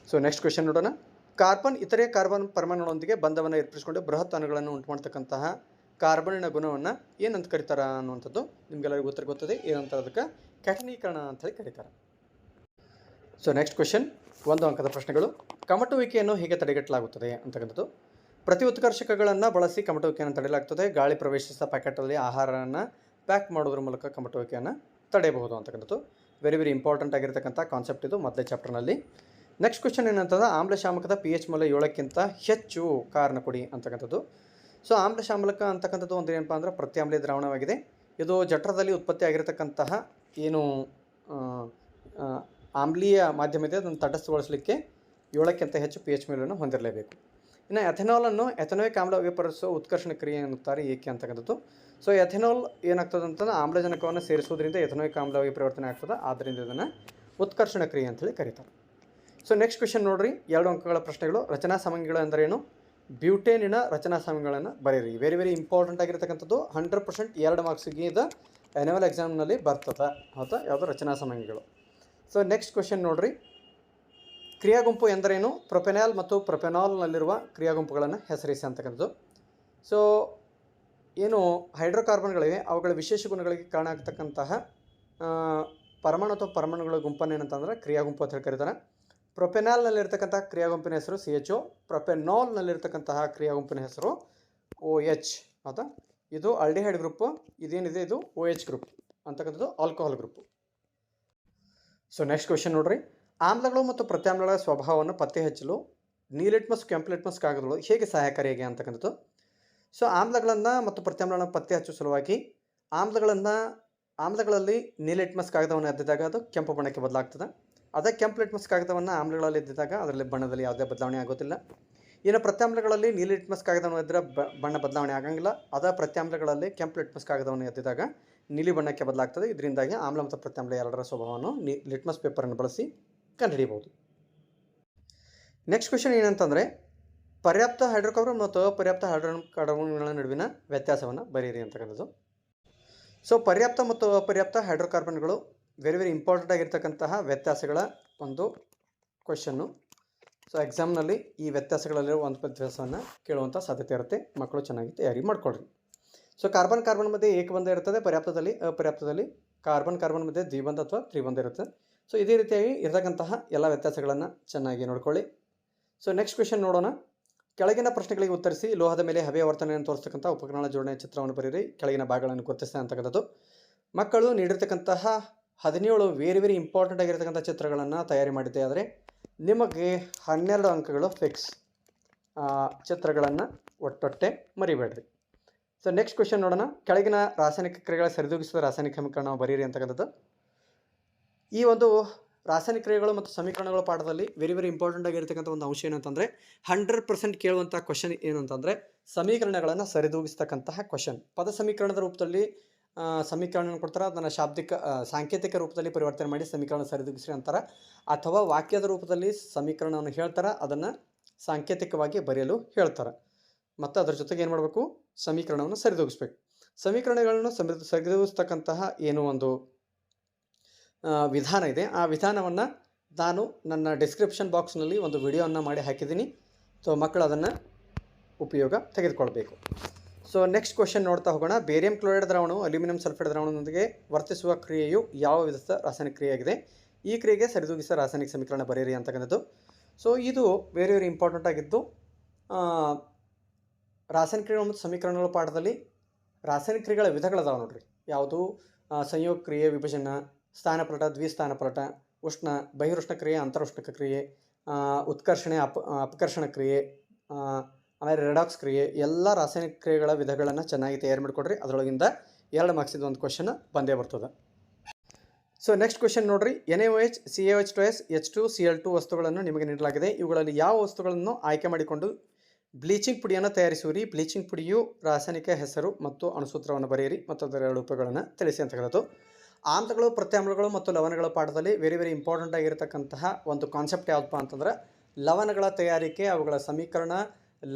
ಸೊ ನೆಕ್ಸ್ಟ್ ಕ್ವೆಶ್ಚನ್ ನೋಡೋಣ. ಕಾರ್ಬನ್ ಇತರೆ ಕಾರ್ಬನ್ ಪರಮಾಣುಗಳೊಂದಿಗೆ ಬಂಧವನ್ನು ಏರ್ಪಡಿಸಿಕೊಂಡು ಬೃಹತ್ ಅಣುಗಳನ್ನು ಉಂಟು ಮಾಡ್ತಕ್ಕಂತಹ ಕಾರ್ಬನ್ನಿನ ಗುಣವನ್ನು ಏನಂತ ಕರೀತಾರೆ ಅನ್ನುವಂಥದ್ದು ನಿಮಗೆಲ್ಲರಿಗೂ ಗೊತ್ತಿದೆ. ಏನಂತ ಅದಕ್ಕೆ ಕ್ಯಾಟನೀಕರಣ ಅಂತೇಳಿ ಕರೀತಾರೆ. ಸೊ ನೆಕ್ಸ್ಟ್ ಕ್ವೆಶ್ಚನ್, 1 ಅಂಕದ ಪ್ರಶ್ನೆಗಳು. ಕಮಟುವಿಕೆಯನ್ನು ಹೇಗೆ ತಡೆಗಟ್ಟಲಾಗುತ್ತದೆ ಅಂತಕ್ಕಂಥದ್ದು. ಪ್ರತಿ ಉತ್ಕರ್ಷಕಗಳನ್ನು ಬಳಸಿ ಕಮಟುವಿಕೆಯನ್ನು ತಡೆಯಲಾಗ್ತದೆ. ಗಾಳಿ ಪ್ರವೇಶಿಸಿದ ಪ್ಯಾಕೆಟಲ್ಲಿ ಆಹಾರವನ್ನು ಪ್ಯಾಕ್ ಮಾಡೋದ್ರ ಮೂಲಕ ಕಮಟುವಿಕೆಯನ್ನು ತಡೆಯಬಹುದು ಅಂತಕ್ಕಂಥದ್ದು ವೆರಿ ಇಂಪಾರ್ಟೆಂಟ್ ಆಗಿರ್ತಕ್ಕಂಥ ಕಾನ್ಸೆಪ್ಟ್ ಇದು ಮೊದಲೇ ಚಾಪ್ಟರ್ನಲ್ಲಿ. ನೆಕ್ಸ್ಟ್ ಕ್ವೆಶ್ಚನ್ ಏನಂತಂದ್ರೆ ಆಮ್ಲಶಾಮಕದ pH ಮೌಲ್ಯ 7ಕ್ಕಿಂತ ಹೆಚ್ಚು ಕಾರಣ ಕೊಡಿ ಅಂತಕ್ಕಂಥದ್ದು. ಸೊ ಆಮ್ಲಶಾಮಕ ಅಂತಕ್ಕಂಥದ್ದು ಒಂದು ಏನಪ್ಪ ಅಂದರೆ ಪ್ರತ್ಯಾಮ್ಲೀಯ ದ್ರಾವಣವಾಗಿದೆ. ಇದು ಜಠರದಲ್ಲಿ ಉತ್ಪತ್ತಿ ಆಗಿರತಕ್ಕಂತಹ ಏನು ಆಮ್ಲೀಯ ಮಾಧ್ಯಮ ಇದೆ ಅದನ್ನು ತಟಸ್ಥಗೊಳಿಸಲಿಕ್ಕೆ 7ಕ್ಕಿಂತ ಹೆಚ್ಚು pH ಮೌಲ್ಯವನ್ನು ಹೊಂದಿರಲೇಬೇಕು. ಇನ್ನು ಎಥೆನಾಯಿಕ್ ಆಮ್ಲ ವಿಪರಿಸುವ ಉತ್ಕರ್ಷಣ ಕ್ರಿಯೆ ಎನ್ನುತ್ತಾರೆ ಏಕೆ ಅಂತಕ್ಕಂಥದ್ದು. ಸೊ ಎಥೆನಾಲ್ ಏನಾಗ್ತದೆ ಅಂತಂದ್ರೆ ಆಮ್ಲಜನಕವನ್ನು ಸೇರಿಸುವುದರಿಂದ ಎಥೆನಾಯಿಕ್ ಆಮ್ಲವಾಗಿ ಪರಿವರ್ತನೆ ಆಗ್ತದೆ, ಆದ್ದರಿಂದ ಇದನ್ನು ಉತ್ಕರ್ಷಣ ಕ್ರಿಯೆ ಅಂತೇಳಿ ಕರೀತಾರೆ. ಸೊ ನೆಕ್ಸ್ಟ್ ಕ್ವೆಶ್ಚನ್ ನೋಡಿರಿ, 2 ಅಂಕಗಳ ಪ್ರಶ್ನೆಗಳು. ರಚನಾ ಸಾಮಗ್ರಿಗಳು ಅಂದ್ರೇನು? ಬ್ಯೂಟೇನಿನ ರಚನಾ ಸಾಮಗ್ರಿಗಳನ್ನು ಬರೀರಿ. ವೆರಿ ಇಂಪಾರ್ಟೆಂಟ್ ಆಗಿರ್ತಕ್ಕಂಥದ್ದು. 100% 2 ಮಾರ್ಕ್ಸಿಗೆ ಇದು ಆ್ಯನ್ಯುವಲ್ ಎಕ್ಸಾಮ್ನಲ್ಲಿ ಬರ್ತದೆ. ಹೌದಾ? ಯಾವುದು ರಚನಾ ಸಾಮಗ್ರಿಗಳು. ಸೊ ನೆಕ್ಸ್ಟ್ ಕ್ವೆಶ್ಚನ್ ನೋಡಿರಿ, ಕ್ರಿಯಾಗುಂಪು ಎಂದರೇನು? ಪ್ರೊಪೆನಾಲ್ ಮತ್ತು ಪ್ರೊಪೆನಾಲ್ನಲ್ಲಿರುವ ಕ್ರಿಯಾಗುಂಪುಗಳನ್ನು ಹೆಸರಿಸಿ ಅಂತಕ್ಕಂಥದ್ದು. ಸೊ ಏನು ಹೈಡ್ರೋಕಾರ್ಬನ್ಗಳಿವೆ ಅವುಗಳ ವಿಶೇಷ ಗುಣಗಳಿಗೆ ಕಾರಣ ಆಗ್ತಕ್ಕಂತಹ ಪರಮಾಣು ಅಥವಾ ಪರಮಾಣುಗಳ ಗುಂಪನ್ನು ಏನಂತಂದರೆ ಕ್ರಿಯಾಗುಂಪು ಅಂತ ಹೇಳಿ ಕರೀತಾರೆ. ಪ್ರೊಪೆನಾಲ್ನಲ್ಲಿರ್ತಕ್ಕಂಥ ಕ್ರಿಯಾಗುಂಪಿನ ಹೆಸರು CHO, ಪ್ರೊಪೆನಾಲ್ನಲ್ಲಿರ್ತಕ್ಕಂತಹ ಕ್ರಿಯಾಗುಂಪಿನ ಹೆಸರು OH. ಹೌದಾ? ಇದು ಆಲ್ಡಿಹೈಡ್ ಗ್ರೂಪು, ಇದೇನಿದೆ ಇದು OH ಗ್ರೂಪ್ ಅಂತಕ್ಕಂಥದ್ದು alcohol group. So next question ನೋಡಿರಿ, ಆಮ್ಲಗಳು ಮತ್ತು ಪ್ರತ್ಯಾಮ್ಲಗಳ ಸ್ವಭಾವವನ್ನು ಪತ್ತೆ ಹಚ್ಚಲು ನೀಲಿಟ್ಮಸ್ ಕೆಂಪು ಲಿಟ್ಮಸ್ ಕಾಗದಗಳು ಹೇಗೆ ಸಹಾಯಕಾರಿಯಾಗಿ ಅಂತಕ್ಕಂಥದ್ದು. ಸೊ ಆಮ್ಲಗಳನ್ನು ಮತ್ತು ಪ್ರತ್ಯಾಮ್ಲಗಳನ್ನು ಪತ್ತೆ ಹಚ್ಚುವ ಸಲುವಾಗಿ ಆಮ್ಲಗಳಲ್ಲಿ ನೀಲಿಟ್ಮಸ್ ಕಾಗದವನ್ನು ಎದ್ದಿದಾಗ ಅದು ಕೆಂಪು ಬಣ್ಣಕ್ಕೆ ಬದಲಾಗ್ತದೆ. ಅದೇ ಕೆಂಪು ಲಿಟ್ಮಸ್ ಕಾಗದವನ್ನು ಆಮ್ಲಗಳಲ್ಲಿ ಎದ್ದಿದಾಗ ಅದರಲ್ಲಿ ಬಣ್ಣದಲ್ಲಿ ಯಾವುದೇ ಬದಲಾವಣೆ ಆಗೋದಿಲ್ಲ. ಇನ್ನು ಪ್ರತ್ಯಾಮ್ಲಗಳಲ್ಲಿ ನೀಲಿ ಲಿಟ್ಮಸ್ ಕಾಗದವನ್ನು ಎದ್ದರೆ ಬಣ್ಣ ಬದಲಾವಣೆ ಆಗಂಗಿಲ್ಲ. ಅದೇ ಪ್ರತ್ಯಾಮ್ಲಗಳಲ್ಲಿ ಕೆಂಪು ಲಿಟ್ಮಸ್ ಕಾಗದವನ್ನು ಎದ್ದಿದಾಗ ನೀಲಿ ಬಣ್ಣಕ್ಕೆ ಬದಲಾಗ್ತದೆ. ಇದರಿಂದಾಗಿ ಆಮ್ಲ ಮತ್ತು ಪ್ರತ್ಯಾಮ್ಲ ಎರಡರ ಸ್ವಭಾವವನ್ನು ಲಿಟ್ಮಸ್ ಪೇಪರನ್ನು ಬಳಸಿ ಕಂಡುಹಿಡಿಯಬಹುದು. ನೆಕ್ಸ್ಟ್ ಕ್ವೆಶ್ಚನ್ ಏನಂತಂದರೆ ಪರ್ಯಾಪ್ತ ಹೈಡ್ರೋಕಾರ್ಬನ್ ಮತ್ತು ಅಪರ್ಯಾಪ್ತ ಹೈಡ್ರೋಕಾರ್ಬನ್ಗಳ ನಡುವಿನ ವ್ಯತ್ಯಾಸವನ್ನು ಬರೀರಿ ಅಂತಕ್ಕಂಥದ್ದು. ಸೊ ಪರ್ಯಾಪ್ತ ಮತ್ತು ಅಪರ್ಯಾಪ್ತ ಹೈಡ್ರೋಕಾರ್ಬನ್ಗಳು ವೆರಿ ಇಂಪಾರ್ಟೆಂಟ್ ಆಗಿರ್ತಕ್ಕಂತಹ ವ್ಯತ್ಯಾಸಗಳ ಒಂದು ಕ್ವೆಶ್ಚನ್ನು. ಸೊ ಎಕ್ಸಾಮ್ನಲ್ಲಿ ಈ ವ್ಯತ್ಯಾಸಗಳಲ್ಲಿರುವ ಒಂದು ವ್ಯತ್ಯಾಸವನ್ನು ಕೇಳುವಂಥ ಸಾಧ್ಯತೆ ಇರುತ್ತೆ. ಮಕ್ಕಳು ಚೆನ್ನಾಗಿ ತಯಾರಿ ಮಾಡಿಕೊಳ್ಳ್ರಿ. ಸೊ ಕಾರ್ಬನ್ ಮಧ್ಯೆ ಏಕಬಂಧ ಇರ್ತದೆ, ಪರ್ಯಾಪ್ತದಲ್ಲಿ ಅಪರ್ಯಾಪ್ತದಲ್ಲಿ ಕಾರ್ಬನ್ ಮಧ್ಯೆ ದ್ವಿಬಂಧ ಅಥವಾ ತ್ರಿಬಂಧ ಇರುತ್ತೆ. ಸೊ ಇದೇ ರೀತಿಯಾಗಿ ಇರತಕ್ಕಂತಹ ಎಲ್ಲ ವ್ಯತ್ಯಾಸಗಳನ್ನು ಚೆನ್ನಾಗಿ ನೋಡ್ಕೊಳ್ಳಿ. ಸೊ ನೆಕ್ಸ್ಟ್ ಕ್ವೆಶ್ಚನ್ ನೋಡೋಣ. ಕೆಳಗಿನ ಪ್ರಶ್ನೆಗಳಿಗೆ ಉತ್ತರಿಸಿ ಲೋಹದ ಮೇಲೆ ಹಬೆಯ ವರ್ತನೆಯನ್ನು ತೋರಿಸ್ತಕ್ಕಂಥ ಉಪಕರಣಗಳ ಜೋಡಣೆಯ ಚಿತ್ರವನ್ನು ಬರೀರಿ. ಕೆಳಗಿನ ಭಾಗಗಳನ್ನು ಗುರುತಿಸ್ತಾ ಅಂತಕ್ಕಂಥದ್ದು. ಮಕ್ಕಳು ನೀಡಿರ್ತಕ್ಕಂತಹ 17 ವೆರಿ ಇಂಪಾರ್ಟೆಂಟ್ ಆಗಿರ್ತಕ್ಕಂಥ ಚಿತ್ರಗಳನ್ನು ತಯಾರಿ ಮಾಡಿದ್ದೆ ಆದರೆ ನಿಮಗೆ 12 ಅಂಕಗಳು ಫಿಕ್ಸ್. ಚಿತ್ರಗಳನ್ನು ಒಟ್ಟೊಟ್ಟೆ ಮರಿಬೇಡ್ರಿ. ಸೊ ನೆಕ್ಸ್ಟ್ ಕ್ವೆಶ್ಚನ್ ನೋಡೋಣ. ಕೆಳಗಿನ ರಾಸಾಯನಿಕ ಕ್ರಿಯೆಗಳ ಸರಿದೂಗಿಸಿದ ರಾಸಾಯನಿಕ ಸಮೀಕರಣ ಬರೀರಿ ಅಂತಕ್ಕಂಥದ್ದು. ಈ ಒಂದು ರಾಸಾಯನಿಕ ಕ್ರಿಯೆಗಳು ಮತ್ತು ಸಮೀಕರಣಗಳ ಪಾಠದಲ್ಲಿ ವೆರಿ ಇಂಪಾರ್ಟೆಂಟ್ ಆಗಿರ್ತಕ್ಕಂಥ ಒಂದು ಅಂಶ ಏನಂತಂದರೆ 100% ಕೇಳುವಂಥ ಕ್ವಶನ್ ಏನಂತಂದರೆ ಸಮೀಕರಣಗಳನ್ನು ಸರಿದೂಗಿಸ್ತಕ್ಕಂತಹ ಕ್ವಶನ್. ಪದ ಸಮೀಕರಣದ ರೂಪದಲ್ಲಿ ಸಮೀಕರಣ ಕೊಡ್ತಾರೆ, ಅದನ್ನು ಶಾಬ್ದಿಕ ಸಾಂಕೇತಿಕ ರೂಪದಲ್ಲಿ ಪರಿವರ್ತನೆ ಮಾಡಿ ಸಮೀಕರಣ ಸರಿದೂಗಿಸ್ರಿ ಅಂತಾರೆ, ಅಥವಾ ವಾಕ್ಯದ ರೂಪದಲ್ಲಿ ಸಮೀಕರಣವನ್ನು ಹೇಳ್ತಾರೆ, ಅದನ್ನು ಸಾಂಕೇತಿಕವಾಗಿ ಬರೆಯಲು ಹೇಳ್ತಾರೆ. ಮತ್ತು ಅದರ ಜೊತೆಗೆ ಏನು ಮಾಡಬೇಕು, ಸಮೀಕರಣವನ್ನು ಸರಿದೂಗಿಸ್ಬೇಕು. ಸಮೀಕರಣಗಳನ್ನು ಸರಿದೂಗಿಸ್ತಕ್ಕಂತಹ ಏನು ಒಂದು ವಿಧಾನ ಇದೆ, ಆ ವಿಧಾನವನ್ನು ನಾನು ನನ್ನ ಡಿಸ್ಕ್ರಿಪ್ಷನ್ ಬಾಕ್ಸ್ನಲ್ಲಿ ಒಂದು ವಿಡಿಯೋವನ್ನು ಮಾಡಿ ಹಾಕಿದ್ದೀನಿ. ಸೊ ಮಕ್ಕಳು ಅದನ್ನು ಉಪಯೋಗ ತೆಗೆದುಕೊಳ್ಬೇಕು. ಸೊ ನೆಕ್ಸ್ಟ್ ಕ್ವಶನ್ ನೋಡ್ತಾ ಹೋಗೋಣ. ಬೇರಿಯಂ ಕ್ಲೋರೈಡ್ ದ್ರಾವಣವು ಅಲ್ಯೂಮಿನಿಯಂ ಸಲ್ಫೇಟ್ ದ್ರಾವಣದೊಂದಿಗೆ ವರ್ತಿಸುವ ಕ್ರಿಯೆಯು ಯಾವ ವಿಧದ ರಾಸಾಯನಿಕ ಕ್ರಿಯೆಯಾಗಿದೆ? ಈ ಕ್ರಿಯೆಗೆ ಸರಿದೂಗಿಸಿದ ರಾಸಾಯನಿಕ ಸಮೀಕರಣ ಬರೆಯಿರಿ ಅಂತಕ್ಕಂಥದ್ದು. ಸೊ ಇದು ವೆರಿ ಇಂಪಾರ್ಟೆಂಟ್ ಆಗಿದ್ದು, ರಾಸಾಯನಿಕ ಕ್ರಿಯೆಗಳು ಮತ್ತು ಸಮೀಕರಣಗಳ ಪಾಠದಲ್ಲಿ ರಾಸಾಯನಿಕ ಕ್ರಿಯೆಗಳ ವಿಧಗಳದಾವೆ ನೋಡ್ರಿ. ಯಾವುದು? ಸಂಯೋಗ ಕ್ರಿಯೆ, ವಿಭಜನ, ಸ್ಥಾನಪಲಟ, ದ್ವಿಸ್ಥಾನಪಲಟ, ಉಷ್ಣ ಬಹಿರುಷ್ಣ ಕ್ರಿಯೆ, ಅಂತರುಷ್ಣಕ ಕ್ರಿಯೆ, ಉತ್ಕರ್ಷಣೆ, ಅಪಕರ್ಷಣ ಕ್ರಿಯೆ, ಆಮೇಲೆ ರೆಡಾಕ್ಸ್ ಕ್ರಿಯೆ, ಎಲ್ಲ ರಾಸಾಯನಿಕ ಕ್ರಿಯೆಗಳ ವಿಧಗಳನ್ನು ಚೆನ್ನಾಗಿ ತಯಾರು ಮಾಡಿಕೊಡ್ರಿ. ಅದರೊಳಗಿಂದ 2 ಮಾರ್ಕ್ಸಿದ ಒಂದು ಕ್ವಶನ್ ಬಂದೇ ಬರ್ತದೆ. ಸೊ ನೆಕ್ಸ್ಟ್ ಕ್ವಶನ್ ನೋಡ್ರಿ. NaOH, CaOH2S, H2Cl2 ವಸ್ತುಗಳನ್ನು ನಿಮಗೆ ನೀಡಲಾಗಿದೆ. ಇವುಗಳಲ್ಲಿ ಯಾವ ವಸ್ತುಗಳನ್ನು ಆಯ್ಕೆ ಮಾಡಿಕೊಂಡು ಬ್ಲೀಚಿಂಗ್ ಪುಡಿಯನ್ನು ತಯಾರಿಸುವಿರಿ? ಬ್ಲೀಚಿಂಗ್ ಪುಡಿಯು ರಾಸಾಯನಿಕ ಹೆಸರು ಮತ್ತು ಅಣುಸೂತ್ರವನ್ನು ಬರೆಯಿರಿ ಮತ್ತು ಅದರ 2 ಉಪಗಳನ್ನು ತಿಳಿಸಿ ಅಂತಕ್ಕಂಥದ್ದು. ಆಮ್ಲಗಳು, ಪ್ರತ್ಯಾಮ್ಲಗಳು ಮತ್ತು ಲವಣಗಳ ಪಾಠದಲ್ಲಿ ವೆರಿ ಇಂಪಾರ್ಟೆಂಟ್ ಆಗಿರತಕ್ಕಂತಹ ಒಂದು ಕಾನ್ಸೆಪ್ಟ್ ಯಾವುದಪ್ಪ ಅಂತಂದ್ರೆ ಲವಣಗಳ ತಯಾರಿಕೆ, ಅವುಗಳ ಸಮೀಕರಣ,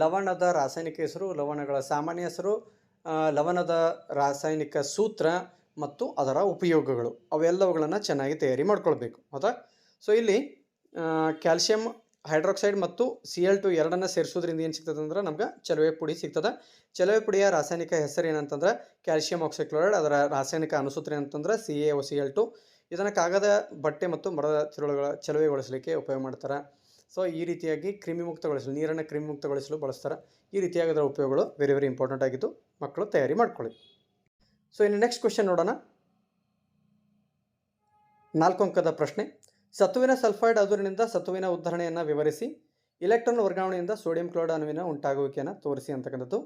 ಲವಣದ ರಾಸಾಯನಿಕ ಹೆಸರು, ಲವಣಗಳ ಸಾಮಾನ್ಯ ಹೆಸರು, ಲವಣದ ರಾಸಾಯನಿಕ ಸೂತ್ರ ಮತ್ತು ಅದರ ಉಪಯೋಗಗಳು, ಅವೆಲ್ಲವುಗಳನ್ನು ಚೆನ್ನಾಗಿ ತಯಾರಿ ಮಾಡ್ಕೊಳ್ಬೇಕು. ಹೌದಾ? ಸೊ ಇಲ್ಲಿ ಕ್ಯಾಲ್ಸಿಯಂ ಹೈಡ್ರಾಕ್ಸೈಡ್ ಮತ್ತು Cl2 ಎರಡನ್ನು ಸೇರಿಸೋದ್ರಿಂದ ಏನು ಸಿಗ್ತದೆ ಅಂದ್ರೆ ನಮ್ಗೆ ಚಲವೆ ಪುಡಿ ಸಿಗ್ತದೆ. ಚಲವೆ ಪುಡಿಯ ರಾಸಾಯನಿಕ ಹೆಸರು ಏನಂತಂದ್ರೆ ಕ್ಯಾಲ್ಸಿಯಂ ಆಕ್ಸೈಕ್ಲೋರೈಡ್, ಅದರ ರಾಸಾಯನಿಕ ಅಣುಸೂತ್ರ ಏನಂತಂದ್ರೆ CaOCl2. ಇದನ್ನು ಕಾಗದ, ಬಟ್ಟೆ ಮತ್ತು ಮರದ ತಿರುಳುಗಳ ಚಲವೆಗೊಳಿಸಲಿಕ್ಕೆ ಉಪಯೋಗ ಮಾಡ್ತಾರೆ. ಸೊ ಈ ರೀತಿಯಾಗಿ ಕ್ರಿಮಿಮುಕ್ತಗೊಳಿಸಲು, ನೀರನ್ನು ಕ್ರಿಮಿಮುಕ್ತಗೊಳಿಸಲು ಬಳಸ್ತಾರೆ. ಈ ರೀತಿಯಾಗಿ ಅದರ ಉಪಯೋಗಗಳು ವೆರಿ ಇಂಪಾರ್ಟೆಂಟ್ ಆಗಿದ್ದು ಮಕ್ಕಳು ತಯಾರಿ ಮಾಡ್ಕೊಳ್ಳಿ. ಸೊ ಇನ್ನು ನೆಕ್ಸ್ಟ್ ಕ್ವಶನ್ ನೋಡೋಣ. 4 ಅಂಕದ ಪ್ರಶ್ನೆ. ಸತುವಿನ ಸಲ್ಫೈಡ್ ಅದುರಿನಿಂದ ಸತುವಿನ ಉದ್ಧರಣೆಯನ್ನು ವಿವರಿಸಿ. ಇಲೆಕ್ಟ್ರಾನ್ ವರ್ಗಾವಣೆಯಿಂದ ಸೋಡಿಯಂ ಕ್ಲೋರೈಡ್ ಅಣುವಿನ ಉಂಟಾಗುವಿಕೆಯನ್ನು ತೋರಿಸಿ ಅಂತಕ್ಕಂಥದ್ದು.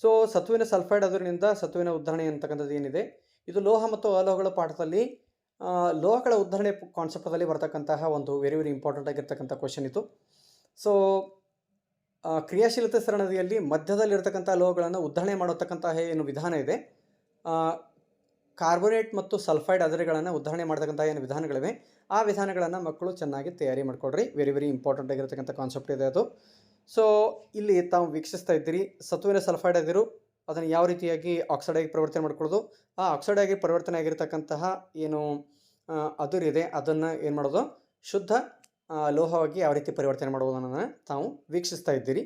ಸೊ ಸತುವಿನ ಸಲ್ಫೈಡ್ ಅದುರಿನಿಂದ ಸತುವಿನ ಉದ್ಧರಣೆ ಅಂತಕ್ಕಂಥದ್ದು ಏನಿದೆ, ಇದು ಲೋಹ ಮತ್ತು ಅಲೋಹಗಳ ಪಾಠದಲ್ಲಿ ಲೋಹಗಳ ಉದ್ಧರಣೆ ಕಾನ್ಸೆಪ್ಟಲ್ಲಿ ಬರ್ತಕ್ಕಂತಹ ಒಂದು ವೆರಿ ಇಂಪಾರ್ಟೆಂಟ್ ಆಗಿರ್ತಕ್ಕಂಥ ಕ್ವಶನ್ ಇದು. ಸೊ ಕ್ರಿಯಾಶೀಲತೆ ಸರಣಿಯಲ್ಲಿ ಮಧ್ಯದಲ್ಲಿರ್ತಕ್ಕಂಥ ಲೋಹಗಳನ್ನು ಉದ್ಧರಣೆ ಮಾಡತಕ್ಕಂತಹ ಏನು ವಿಧಾನ ಇದೆ, ಕಾರ್ಬೋನೇಟ್ ಮತ್ತು ಸಲ್ಫೈಡ್ ಅದಿರುಗಳನ್ನು ಉದ್ಧರಣೆ ಮಾಡ್ತಕ್ಕಂಥ ಏನು ವಿಧಾನಗಳಿವೆ, ಆ ವಿಧಾನಗಳನ್ನು ಮಕ್ಕಳು ಚೆನ್ನಾಗಿ ತಯಾರಿ ಮಾಡಿಕೊಡ್ರಿ. ವೆರಿ ಇಂಪಾರ್ಟೆಂಟ್ ಆಗಿರ್ತಕ್ಕಂಥ ಕಾನ್ಸೆಪ್ಟ್ ಇದೆ ಅದು. ಸೊ ಇಲ್ಲಿ ತಾವು ವೀಕ್ಷಿಸ್ತಾ ಇದ್ದೀರಿ, ಸತುವಿನ ಸಲ್ಫೈಡ್ ಅದಿರು ಅದನ್ನು ಯಾವ ರೀತಿಯಾಗಿ ಆಕ್ಸೈಡಾಗಿ ಪರಿವರ್ತನೆ ಮಾಡ್ಕೊಳ್ಳೋದು, ಆ ಆಕ್ಸೈಡಾಗಿ ಪರಿವರ್ತನೆ ಆಗಿರ್ತಕ್ಕಂತಹ ಏನು ಅದುರಿದೆ ಅದನ್ನು ಏನು ಮಾಡೋದು, ಶುದ್ಧ ಲೋಹವಾಗಿ ಯಾವ ರೀತಿ ಪರಿವರ್ತನೆ ಮಾಡೋದನ್ನು ತಾವು ವೀಕ್ಷಿಸ್ತಾ ಇದ್ದೀರಿ.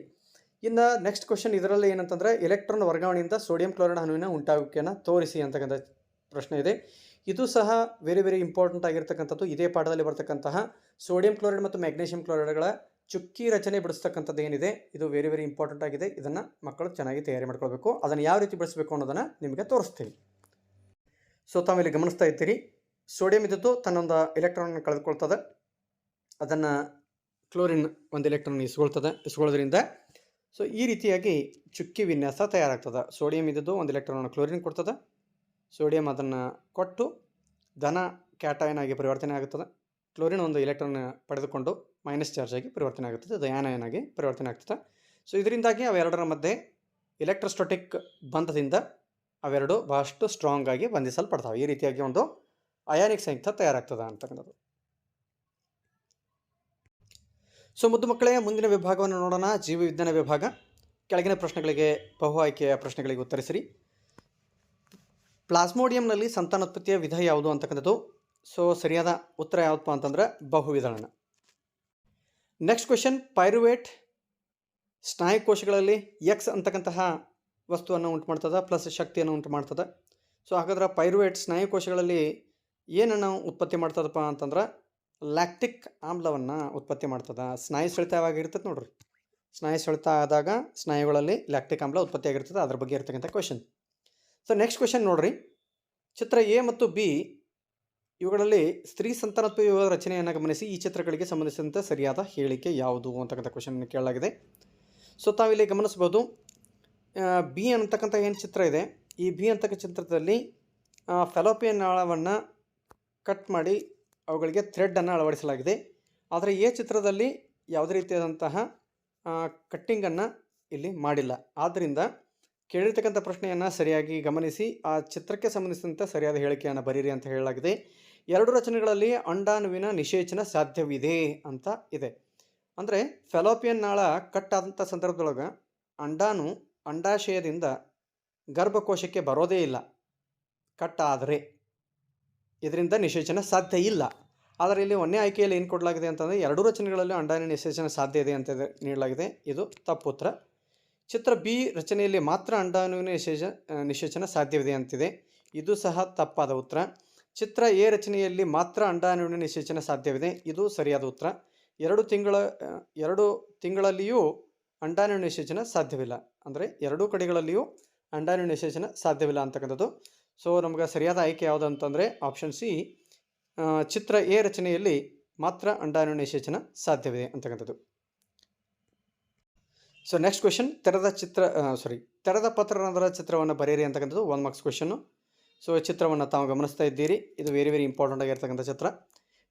ಇನ್ನು ನೆಕ್ಸ್ಟ್ ಕ್ವಶನ್ ಇದರಲ್ಲಿ ಏನಂತಂದರೆ ಎಲೆಕ್ಟ್ರಾನ್ ವರ್ಗಾವಣೆಯಿಂದ ಸೋಡಿಯಂ ಕ್ಲೋರೈಡ್ ಅಣುವಿನ ಉಂಟಾಗುವಿಕೆಯನ್ನು ತೋರಿಸಿ ಅಂತಕ್ಕಂಥ ಪ್ರಶ್ನೆ ಇದೆ. ಇದು ಸಹ ವೆರಿ ಇಂಪಾರ್ಟೆಂಟ್ ಆಗಿರ್ತಕ್ಕಂಥದ್ದು. ಇದೇ ಪಾಠದಲ್ಲಿ ಬರ್ತಕ್ಕಂತಹ ಸೋಡಿಯಂ ಕ್ಲೋರೈಡ್ ಮತ್ತು ಮ್ಯಾಗ್ನೀಷಿಯಂ ಕ್ಲೋರೈಡ್ಗಳ ಚುಕ್ಕಿ ರಚನೆ ಬಿಡಿಸ್ತಕ್ಕಂಥದ್ದು ಏನಿದೆ, ಇದು ವೆರಿ ಇಂಪಾರ್ಟೆಂಟ್ ಆಗಿದೆ. ಇದನ್ನು ಮಕ್ಕಳು ಚೆನ್ನಾಗಿ ತಯಾರಿ ಮಾಡ್ಕೊಳ್ಬೇಕು. ಅದನ್ನು ಯಾವ ರೀತಿ ಬಿಡಿಸಬೇಕು ಅನ್ನೋದನ್ನು ನಿಮಗೆ ತೋರಿಸ್ತೀನಿ. ಸೊ ತಾವಿಲ್ಲಿ ಗಮನಿಸ್ತಾ ಇದ್ದೀರಿ, ಸೋಡಿಯಂ ಇದ್ದದ್ದು ತನ್ನೊಂದು ಎಲೆಕ್ಟ್ರಾನ್ ಕಳೆದುಕೊಳ್ತದೆ, ಅದನ್ನು ಕ್ಲೋರಿನ್ ಒಂದು ಎಲೆಕ್ಟ್ರಾನ್ ಇಸ್ಕೊಳ್ಳೋದ್ರಿಂದ ಸೊ ಈ ರೀತಿಯಾಗಿ ಚುಕ್ಕಿ ವಿನ್ಯಾಸ ತಯಾರಾಗ್ತದೆ. ಸೋಡಿಯಂ ಇದ್ದದ್ದು ಒಂದು ಎಲೆಕ್ಟ್ರಾನ್ ಕ್ಲೋರಿನ್ ಕೊಡ್ತದೆ, ಸೋಡಿಯಂ ಅದನ್ನು ಕೊಟ್ಟು ಧನ ಕ್ಯಾಟಯನ್ ಆಗಿ ಪರಿವರ್ತನೆ ಆಗುತ್ತದೆ, ಕ್ಲೋರಿನ್ ಒಂದು ಎಲೆಕ್ಟ್ರಾನ್ ಪಡೆದುಕೊಂಡು ಮೈನಸ್ ಚಾರ್ಜ್ ಆಗಿ ಪರಿವರ್ತನೆ ಆಗುತ್ತದೆ, ಅದು ಆಯನ್ ಆಗಿ ಪರಿವರ್ತನೆ ಆಗ್ತದೆ. ಸೊ ಇದರಿಂದಾಗಿ ಅವೆರಡರ ಮಧ್ಯೆ ಎಲೆಕ್ಟ್ರೋಸ್ಟಾಟಿಕ್ ಬಂಧದಿಂದ ಅವೆರಡು ಬಹಳಷ್ಟು ಸ್ಟ್ರಾಂಗ್ ಆಗಿ ಬಂಧಿಸಲ್ಪಡ್ತಾವೆ. ಈ ರೀತಿಯಾಗಿ ಒಂದು ಅಯಾನಿಕ್ ಸಂಯುಕ್ತ ತಯಾರಾಗ್ತದೆ ಅಂತಕ್ಕಂಥದ್ದು. ಸೊ ಮುದ್ದು ಮಕ್ಕಳೇ, ಮುಂದಿನ ವಿಭಾಗವನ್ನು ನೋಡೋಣ. ಜೀವ ವಿಜ್ಞಾನ ವಿಭಾಗ. ಕೆಳಗಿನ ಪ್ರಶ್ನೆಗಳಿಗೆ ಬಹು ಆಯ್ಕೆಯ ಪ್ರಶ್ನೆಗಳಿಗೆ ಉತ್ತರಿಸಿರಿ. ಪ್ಲಾಸ್ಮೋಡಿಯಂನಲ್ಲಿ ಸಂತಾನೋತ್ಪತ್ತಿಯ ವಿಧ ಯಾವುದು ಅಂತಕ್ಕಂಥದ್ದು. ಸೊ ಸರಿಯಾದ ಉತ್ತರ ಯಾವುದಪ್ಪ ಅಂತಂದ್ರೆ ಬಹುವಿಧಳನ. ನೆಕ್ಸ್ಟ್ ಕ್ವೆಶನ್, ಪೈರುವೇಟ್ ಸ್ನಾಯುಕೋಶಗಳಲ್ಲಿ ಎಕ್ಸ್ ಅಂತಕ್ಕಂತಹ ವಸ್ತುವನ್ನು ಉಂಟು ಮಾಡ್ತದೆ, ಪ್ಲಸ್ ಶಕ್ತಿಯನ್ನು ಉಂಟು ಮಾಡ್ತದೆ. ಸೊ ಹಾಗಾದ್ರೆ ಪೈರುವೇಟ್ ಸ್ನಾಯುಕೋಶಗಳಲ್ಲಿ ಏನನ್ನು ಉತ್ಪತ್ತಿ ಮಾಡ್ತದಪ್ಪ ಅಂತಂದ್ರೆ ಲ್ಯಾಕ್ಟಿಕ್ ಆಮ್ಲವನ್ನು ಉತ್ಪತ್ತಿ ಮಾಡ್ತದೆ. ಸ್ನಾಯು ಸೆಳೆತ ಯಾವಾಗಿರ್ತದೆ ನೋಡ್ರಿ, ಸ್ನಾಯು ಸೆಳೆತ ಆದಾಗ ಸ್ನಾಯುಗಳಲ್ಲಿ ಲ್ಯಾಕ್ಟಿಕ್ ಆಮ್ಲ ಉತ್ಪತ್ತಿ ಆಗಿರ್ತದೆ. ಅದ್ರ ಬಗ್ಗೆ ಇರ್ತಕ್ಕಂಥ ಕ್ವೆಶನ್. ಸೊ ನೆಕ್ಸ್ಟ್ ಕ್ವೆಶನ್ ನೋಡ್ರಿ, ಚಿತ್ರ ಎ ಮತ್ತು ಬಿ ಇವುಗಳಲ್ಲಿ ಸ್ತ್ರೀ ಸಂತಾನೋತ್ಪತ್ತಿ ರಚನೆಯನ್ನು ಗಮನಿಸಿ. ಈ ಚಿತ್ರಗಳಿಗೆ ಸಂಬಂಧಿಸಿದಂತೆ ಸರಿಯಾದ ಹೇಳಿಕೆ ಯಾವುದು ಅಂತಕ್ಕಂಥ ಕ್ವೆಶನ್ ಕೇಳಲಾಗಿದೆ. ಸೊ ತಾವಿಲ್ಲಿ ಗಮನಿಸ್ಬೋದು, ಬಿ ಅಂತಕ್ಕಂಥ ಏನು ಚಿತ್ರ ಇದೆ, ಈ ಬಿ ಅಂತಕ್ಕಂಥ ಚಿತ್ರದಲ್ಲಿ ಫೆಲೋಪಿಯನ್ ನಾಳವನ್ನು ಕಟ್ ಮಾಡಿ ಅವುಗಳಿಗೆ ಥ್ರೆಡ್ಡನ್ನು ಅಳವಡಿಸಲಾಗಿದೆ. ಆದರೆ ಎ ಚಿತ್ರದಲ್ಲಿ ಯಾವುದೇ ರೀತಿಯಾದಂತಹ ಕಟ್ಟಿಂಗನ್ನು ಇಲ್ಲಿ ಮಾಡಿಲ್ಲ. ಆದ್ದರಿಂದ ಕೇಳಿರ್ತಕ್ಕಂಥ ಪ್ರಶ್ನೆಯನ್ನು ಸರಿಯಾಗಿ ಗಮನಿಸಿ ಆ ಚಿತ್ರಕ್ಕೆ ಸಂಬಂಧಿಸಿದಂತೆ ಸರಿಯಾದ ಹೇಳಿಕೆಯನ್ನು ಬರೀರಿ ಅಂತ ಹೇಳಲಾಗಿದೆ. 2 ರಚನೆಗಳಲ್ಲಿ ಅಂಡಾಣುವಿನ ನಿಷೇಚನ ಸಾಧ್ಯವಿದೆ ಅಂತ ಇದೆ. ಅಂದರೆ ಫೆಲೋಪಿಯನ್ ನಾಳ ಕಟ್ಟಾದಂಥ ಸಂದರ್ಭದೊಳಗೆ ಅಂಡಾಣು ಅಂಡಾಶಯದಿಂದ ಗರ್ಭಕೋಶಕ್ಕೆ ಬರೋದೇ ಇಲ್ಲ. ಕಟ್ಟಾದರೆ ಇದರಿಂದ ನಿಷೇಚನ ಸಾಧ್ಯ ಇಲ್ಲ. ಆದರೆ ಇಲ್ಲಿ ಒಂದೇ ಆಯ್ಕೆಯಲ್ಲಿ ಏನು ಕೊಡಲಾಗಿದೆ ಅಂತಂದರೆ 2 ರಚನೆಗಳಲ್ಲಿ ಅಂಡಾಣು ನಿಷೇಚನ ಸಾಧ್ಯ ಇದೆ ಅಂತ ನೀಡಲಾಗಿದೆ. ಇದು ತಪ್ಪು ಉತ್ತರ. ಚಿತ್ರ ಬಿ ರಚನೆಯಲ್ಲಿ ಮಾತ್ರ ಅಂಡಾಣುವಿನ ನಿಷೇಚನ ಸಾಧ್ಯವಿದೆ ಅಂತಿದೆ. ಇದು ಸಹ ತಪ್ಪಾದ ಉತ್ತರ. ಚಿತ್ರ ಎ ರಚನೆಯಲ್ಲಿ ಮಾತ್ರ ಅಂಡಾಣುವಿನ ನಿಷೇಚನ ಸಾಧ್ಯವಿದೆ. ಇದು ಸರಿಯಾದ ಉತ್ತರ. 2 ತಿಂಗಳಲ್ಲಿಯೂ ಅಂಡಾಣು ನಿಷೇಚನ ಸಾಧ್ಯವಿಲ್ಲ. ಅಂದರೆ 2 ಕಡೆಗಳಲ್ಲಿಯೂ ಅಂಡಾಣು ನಿಷೇಚನ ಸಾಧ್ಯವಿಲ್ಲ ಅಂತಕ್ಕಂಥದ್ದು. ಸೊ ನಮ್ಗೆ ಸರಿಯಾದ ಆಯ್ಕೆ ಯಾವುದು ಅಂತಂದರೆ ಆಪ್ಷನ್ ಸಿ, ಚಿತ್ರ ಎ ರಚನೆಯಲ್ಲಿ ಮಾತ್ರ ಅಂಡಾಣು ನಿಷೇಚನ ಸಾಧ್ಯವಿದೆ ಅಂತಕ್ಕಂಥದ್ದು. ಸೊ ನೆಕ್ಸ್ಟ್ ಕ್ವೆಶನ್, ತೆರೆದ ಪತ್ರರಂಧ್ರ ಚಿತ್ರವನ್ನು ಬರೆಯಿರಿ ಅಂತಕ್ಕಂಥದ್ದು 1 ಮಾರ್ಕ್ಸ್ ಕ್ವೆಶನ್ನು. ಸೊ ಚಿತ್ರವನ್ನು ತಾವು ಗಮನಿಸ್ತಾ ಇದ್ದೀರಿ. ಇದು ವೆರಿ ಇಂಪಾರ್ಟೆಂಟ್ ಆಗಿರ್ತಕ್ಕಂಥ ಚಿತ್ರ.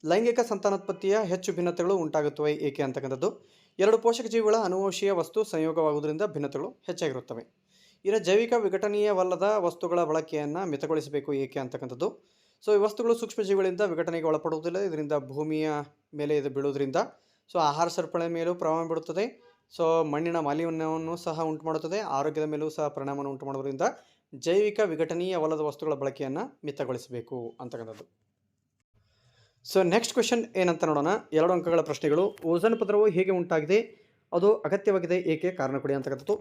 ಲೈಂಗಿಕ ಸಂತಾನೋತ್ಪತ್ತಿಯ ಹೆಚ್ಚು ಭಿನ್ನತೆಗಳು ಉಂಟಾಗುತ್ತವೆ ಏಕೆ ಅಂತಕ್ಕಂಥದ್ದು. 2 ಪೋಷಕ ಜೀವಿಗಳ ಅನುವಂಶೀಯ ವಸ್ತು ಸಂಯೋಗವಾಗುವುದರಿಂದ ಭಿನ್ನತೆಗಳು ಹೆಚ್ಚಾಗಿರುತ್ತವೆ. ಇನ್ನು ಜೈವಿಕ ವಿಘಟನೀಯವಲ್ಲದ ವಸ್ತುಗಳ ಬಳಕೆಯನ್ನು ಮಿತಗೊಳಿಸಬೇಕು ಏಕೆ ಅಂತಕ್ಕಂಥದ್ದು. ಸೊ ಈ ವಸ್ತುಗಳು ಸೂಕ್ಷ್ಮಜೀವಿಗಳಿಂದ ವಿಘಟನೆಗೆ ಒಳಪಡುವುದಿಲ್ಲ. ಇದರಿಂದ ಭೂಮಿಯ ಮೇಲೆ ಇದು ಬೀಳುವುದರಿಂದ ಸೊ ಆಹಾರ ಸರಪಳಿ ಮೇಲೂ ಪ್ರಭಾವ ಬೀಳುತ್ತದೆ. ಸೊ ಮಣ್ಣಿನ ಮಾಲಿನ್ಯವನ್ನು ಸಹ ಉಂಟು ಮಾಡುತ್ತದೆ. ಆರೋಗ್ಯದ ಮೇಲೂ ಸಹ ಪರಿಣಾಮವನ್ನು ಉಂಟು ಮಾಡೋದ್ರಿಂದ ಜೈವಿಕ ವಿಘಟನೀಯವಲ್ಲದ ವಸ್ತುಗಳ ಬಳಕೆಯನ್ನು ಮಿತಗೊಳಿಸಬೇಕು ಅಂತಕ್ಕಂಥದ್ದು. ಸೊ ನೆಕ್ಸ್ಟ್ ಕ್ವೆಶನ್ ಏನಂತ ನೋಡೋಣ. 2 ಅಂಕಗಳ ಪ್ರಶ್ನೆಗಳು. ಓಝೋನ್ ಪದರವು ಹೇಗೆ ಉಂಟಾಗಿದೆ, ಅದು ಅಗತ್ಯವಾಗಿದೆ ಏಕೆ, ಕಾರಣ ಕೊಡಿ ಅಂತಕ್ಕಂಥದ್ದು.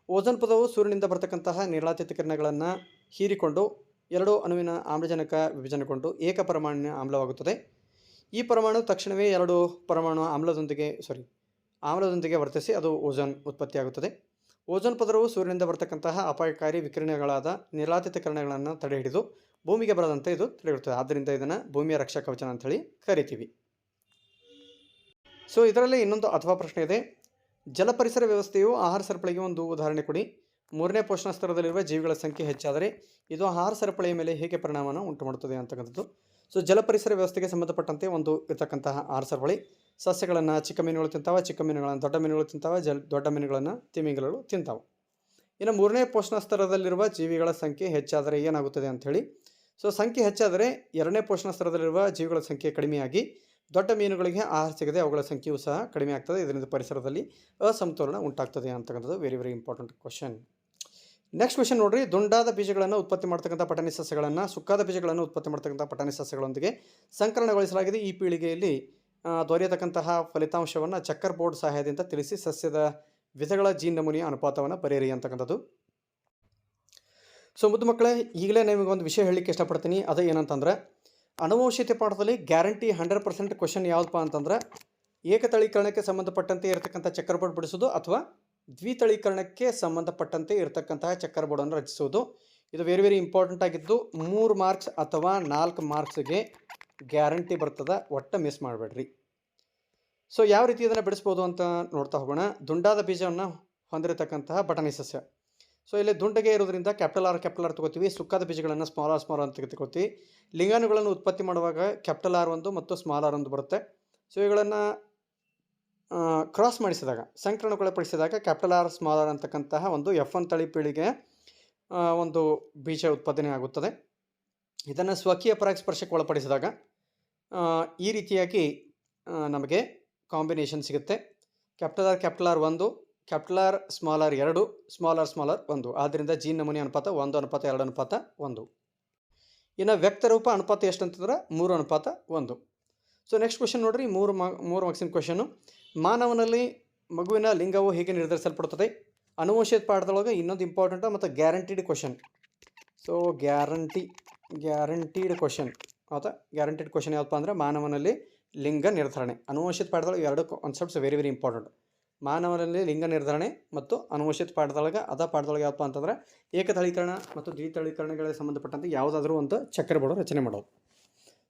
ಓಝೋನ್ ಪದರವು ಸೂರ್ಯನಿಂದ ಬರ್ತಕ್ಕಂತಹ ನೇರಳಾತೀತ ಕಿರಣಗಳನ್ನು ಹೀರಿಕೊಂಡು 2 ಅಣುವಿನ ಆಮ್ಲಜನಕ ವಿಭಜನೆಗೊಂಡು ಏಕಪರಮಾಣು ಆಮ್ಲವಾಗುತ್ತದೆ. ಈ ಪರಮಾಣು ತಕ್ಷಣವೇ 2 ಪರಮಾಣು ಆಮ್ಲದೊಂದಿಗೆ ವರ್ತಿಸಿ ಅದು ಓಝೋನ್ ಉತ್ಪತ್ತಿಯಾಗುತ್ತದೆ. ಓಝೋನ್ ಪದರವು ಸೂರ್ಯನಿಂದ ಬರ್ತಕ್ಕಂತಹ ಅಪಾಯಕಾರಿ ವಿಕಿರಣಗಳಾದ ನೇರಳಾತೀತ ಕಿರಣಗಳನ್ನು ತಡೆಹಿಡಿದು ಭೂಮಿಗೆ ಬರದಂತೆ ಇದು ತಡೆಯುತ್ತದೆ. ಆದ್ದರಿಂದ ಇದನ್ನು ಭೂಮಿಯ ರಕ್ಷಾ ಕವಚ ಅಂತೇಳಿ ಕರಿತೀವಿ. ಸೊ ಇದರಲ್ಲಿ ಇನ್ನೊಂದು ಅಥವಾ ಪ್ರಶ್ನೆ ಇದೆ. ಜಲಪರಿಸರ ವ್ಯವಸ್ಥೆಯು ಆಹಾರ ಸರಪಳಿಗೆ ಒಂದು ಉದಾಹರಣೆ ಕೊಡಿ. 3ನೇ ಪೋಷಣ ಸ್ತರದಲ್ಲಿರುವ ಜೀವಿಗಳ ಸಂಖ್ಯೆ ಹೆಚ್ಚಾದರೆ ಇದು ಆಹಾರ ಸರಪಳಿಯ ಮೇಲೆ ಹೇಗೆ ಪರಿಣಾಮವನ್ನು ಉಂಟು ಮಾಡುತ್ತದೆ ಅಂತಕ್ಕಂಥದ್ದು. ಸೊ ಜಲಪರಿಸರ ವ್ಯವಸ್ಥೆಗೆ ಸಂಬಂಧಪಟ್ಟಂತೆ ಒಂದು ಇರತಕ್ಕಂತಹ ಆಹಾರ ಸರಪಳಿ. ಸಸ್ಯಗಳನ್ನು ಚಿಕ್ಕ ಮೀನುಗಳು ತಿಂತಾವೆ, ಚಿಕ್ಕ ಮೀನುಗಳನ್ನು ದೊಡ್ಡ ಮೀನುಗಳು ತಿಂತಾವೆ, ದೊಡ್ಡ ಮೀನುಗಳನ್ನು ತಿಮಿಂಗಲಗಳು ತಿಂತಾವೆ. ಇನ್ನು 3ನೇ ಪೋಷಣ ಸ್ತರದಲ್ಲಿರುವ ಜೀವಿಗಳ ಸಂಖ್ಯೆ ಹೆಚ್ಚಾದರೆ ಏನಾಗುತ್ತದೆ ಅಂಥೇಳಿ. ಸೊ ಸಂಖ್ಯೆ ಹೆಚ್ಚಾದರೆ 2ನೇ ಪೋಷಣ ಸ್ತರದಲ್ಲಿರುವ ಜೀವಿಗಳ ಸಂಖ್ಯೆ ಕಡಿಮೆಯಾಗಿ ದೊಡ್ಡ ಮೀನುಗಳಿಗೆ ಆಹಾರ ಸಿಗದೆ ಅವುಗಳ ಸಂಖ್ಯೆಯೂ ಸಹ ಕಡಿಮೆ ಆಗ್ತದೆ. ಇದರಿಂದ ಪರಿಸರದಲ್ಲಿ ಅಸಮತೋಲನ ಉಂಟಾಗ್ತದೆ ಅಂತಕ್ಕಂಥದ್ದು very important question. Next question ನೋಡ್ರಿ. ದುಂಡಾದ ಬೀಜಗಳನ್ನು ಉತ್ಪತ್ತಿ ಮಾಡ್ತಕ್ಕಂಥ ಪಟಾಣಿ ಸಸ್ಯಗಳನ್ನು ಸುಕ್ಕಾದ ಬೀಜಗಳನ್ನು ಉತ್ಪತ್ತಿ ಮಾಡ್ತಕ್ಕಂಥ ಪಟಾಣಿ ಸಸ್ಯಗಳೊಂದಿಗೆ ಸಂಕಲನಗೊಳಿಸಲಾಗಿದೆ. ಈ ಪೀಳಿಗೆಯಲ್ಲಿ ದೊರೆಯತಕ್ಕಂತಹ ಫಲಿತಾಂಶವನ್ನು ಚೆಕ್ಕರ್ ಬೋರ್ಡ್ ಸಹಾಯದಿಂದ ತಿಳಿಸಿ ಸಸ್ಯದ ವಿಧಗಳ ಜೀನ್ ನಮೂನೆಯ ಅನುಪಾತವನ್ನು ಬರೆಯಿರಿ ಅಂತಕ್ಕಂಥದ್ದು. ಸೊ ಮುದ್ದು ಮಕ್ಕಳೇ, ಈಗಲೇ ನಿಮಗೆ ಒಂದು ವಿಷಯ ಹೇಳಲಿಕ್ಕೆ ಇಷ್ಟಪಡ್ತೀನಿ. ಅದು ಏನಂತಂದ್ರೆ ಅನುವಂಶೀಯತೆ ಪಾಠದಲ್ಲಿ ಗ್ಯಾರಂಟಿ 100% ಕ್ವೆಶನ್ ಯಾವುದಪ್ಪ ಅಂತಂದ್ರೆ ಏಕತಳೀಕರಣಕ್ಕೆ ಸಂಬಂಧಪಟ್ಟಂತೆ ಇರತಕ್ಕಂಥ ಚೆಕ್ಕರ್ ಬೋರ್ಡ್ ಬಿಡಿಸೋದು ಅಥವಾ ದ್ವಿತಳೀಕರಣಕ್ಕೆ ಸಂಬಂಧಪಟ್ಟಂತೆ ಇರತಕ್ಕಂತಹ ಚೆಕ್ಕರ್ ಬೋರ್ಡನ್ನು ರಚಿಸುವುದು. ಇದು ವೆರಿ ಇಂಪಾರ್ಟೆಂಟ್ ಆಗಿದ್ದು 3 ಮಾರ್ಕ್ಸ್ ಅಥವಾ 4 ಮಾರ್ಕ್ಸ್ಗೆ ಗ್ಯಾರಂಟಿ ಬರ್ತದೆ. ಒಟ್ಟು ಮಿಸ್ ಮಾಡಬೇಡ್ರಿ. ಸೊ ಯಾವ ರೀತಿ ಇದನ್ನು ಬಿಡಿಸ್ಬೋದು ಅಂತ ನೋಡ್ತಾ ಹೋಗೋಣ. ದುಂಡಾದ ಬೀಜವನ್ನು ಹೊಂದಿರತಕ್ಕಂತಹ ಬಟಾಣಿ ಸಸ್ಯ. ಸೊ ಇಲ್ಲಿ ದುಂಡಗೆ ಇರೋದ್ರಿಂದ ಕ್ಯಾಪಿಟಲ್ ಆರ್ ತಗೋತೀವಿ. ಸುಕ್ಕಾದ ಬೀಜಗಳನ್ನು ಸ್ಮಾಲ್ ಅಂತ ತೆಗೆದುಕೊತೀವಿ. ಲಿಂಗಾಣುಗಳನ್ನು ಉತ್ಪತ್ತಿ ಮಾಡುವಾಗ ಕ್ಯಾಪಿಟಲ್ ಆರ್ ಒಂದು ಮತ್ತು ಸ್ಮಾಲ್ ಆರ್ ಒಂದು ಬರುತ್ತೆ. ಸೊ ಇವುಗಳನ್ನು ಕ್ರಾಸ್ ಮಾಡಿಸಿದಾಗ ಸಂಕರಣಗೊಳಪಡಿಸಿದಾಗ ಕ್ಯಾಪಿಟಲ್ ಆರ್ ಸ್ಮಾಲ್ ಆರ್ ಅಂತಕ್ಕಂತಹ ಒಂದು F1 ತಳಿ ಪೀಳಿಗೆ ಒಂದು ಬೀಜ ಉತ್ಪಾದನೆ ಆಗುತ್ತದೆ. ಇದನ್ನು ಸ್ವಕೀಯ ಪರಾಗಸ್ಪರ್ಶಕ್ಕೆ ಒಳಪಡಿಸಿದಾಗ ಈ ರೀತಿಯಾಗಿ ನಮಗೆ ಕಾಂಬಿನೇಷನ್ ಸಿಗುತ್ತೆ. Capital R 1, capital R small R 2, small R 1. ಆದ್ದರಿಂದ ಜೀನ್ ನಮೂನೆ ಅನುಪಾತ 1:2:1. ಇನ್ನು ವ್ಯಕ್ತರೂಪ ಅನುಪಾತ ಎಷ್ಟು ಅಂತಂದ್ರೆ 3:1. ಸೊ ನೆಕ್ಸ್ಟ್ ಕ್ವೆಶನ್ ನೋಡ್ರಿ. 3 ಮಾರ್ಕ್ಸಿನ ಕ್ವೆಶನು. ಮಾನವನಲ್ಲಿ ಮಗುವಿನ ಲಿಂಗವು ಹೇಗೆ ನಿರ್ಧರಿಸಲ್ಪಡುತ್ತದೆ? ಅನುವಂಶೀಯ ಪಾಠದೊಳಗೆ ಇನ್ನೊಂದು ಇಂಪಾರ್ಟೆಂಟ್ ಮತ್ತು guaranteed question. So guaranteed question ಯಾವುದಪ್ಪ ಅಂದರೆ ಮಾನವನಲ್ಲಿ ಲಿಂಗ ನಿರ್ಧಾರಣೆ. ಅನುವಂಶೀಯ ಪಾಠದೊಳಗೆ 2 ಕಾನ್ಸೆಪ್ಟ್ಸ್ ವೆರಿ ಇಂಪಾರ್ಟೆಂಟ್. ಮಾನವನಲ್ಲಿ ಲಿಂಗ ನಿರ್ಧಾರಣೆ ಮತ್ತು ಅನುವಂಶೀಯ ಪಾಠದೊಳಗೆ ಯಾವುದಪ್ಪ ಅಂತಂದರೆ ಏಕತಳೀಕರಣ ಮತ್ತು ದ್ವಿತಳೀಕರಣಗಳಿಗೆ ಸಂಬಂಧಪಟ್ಟಂತೆ ಯಾವುದಾದ್ರೂ ಒಂದು ಚಕ್ರ ಬೋರ್ಡ್ ರಚನೆ ಮಾಡೋದು.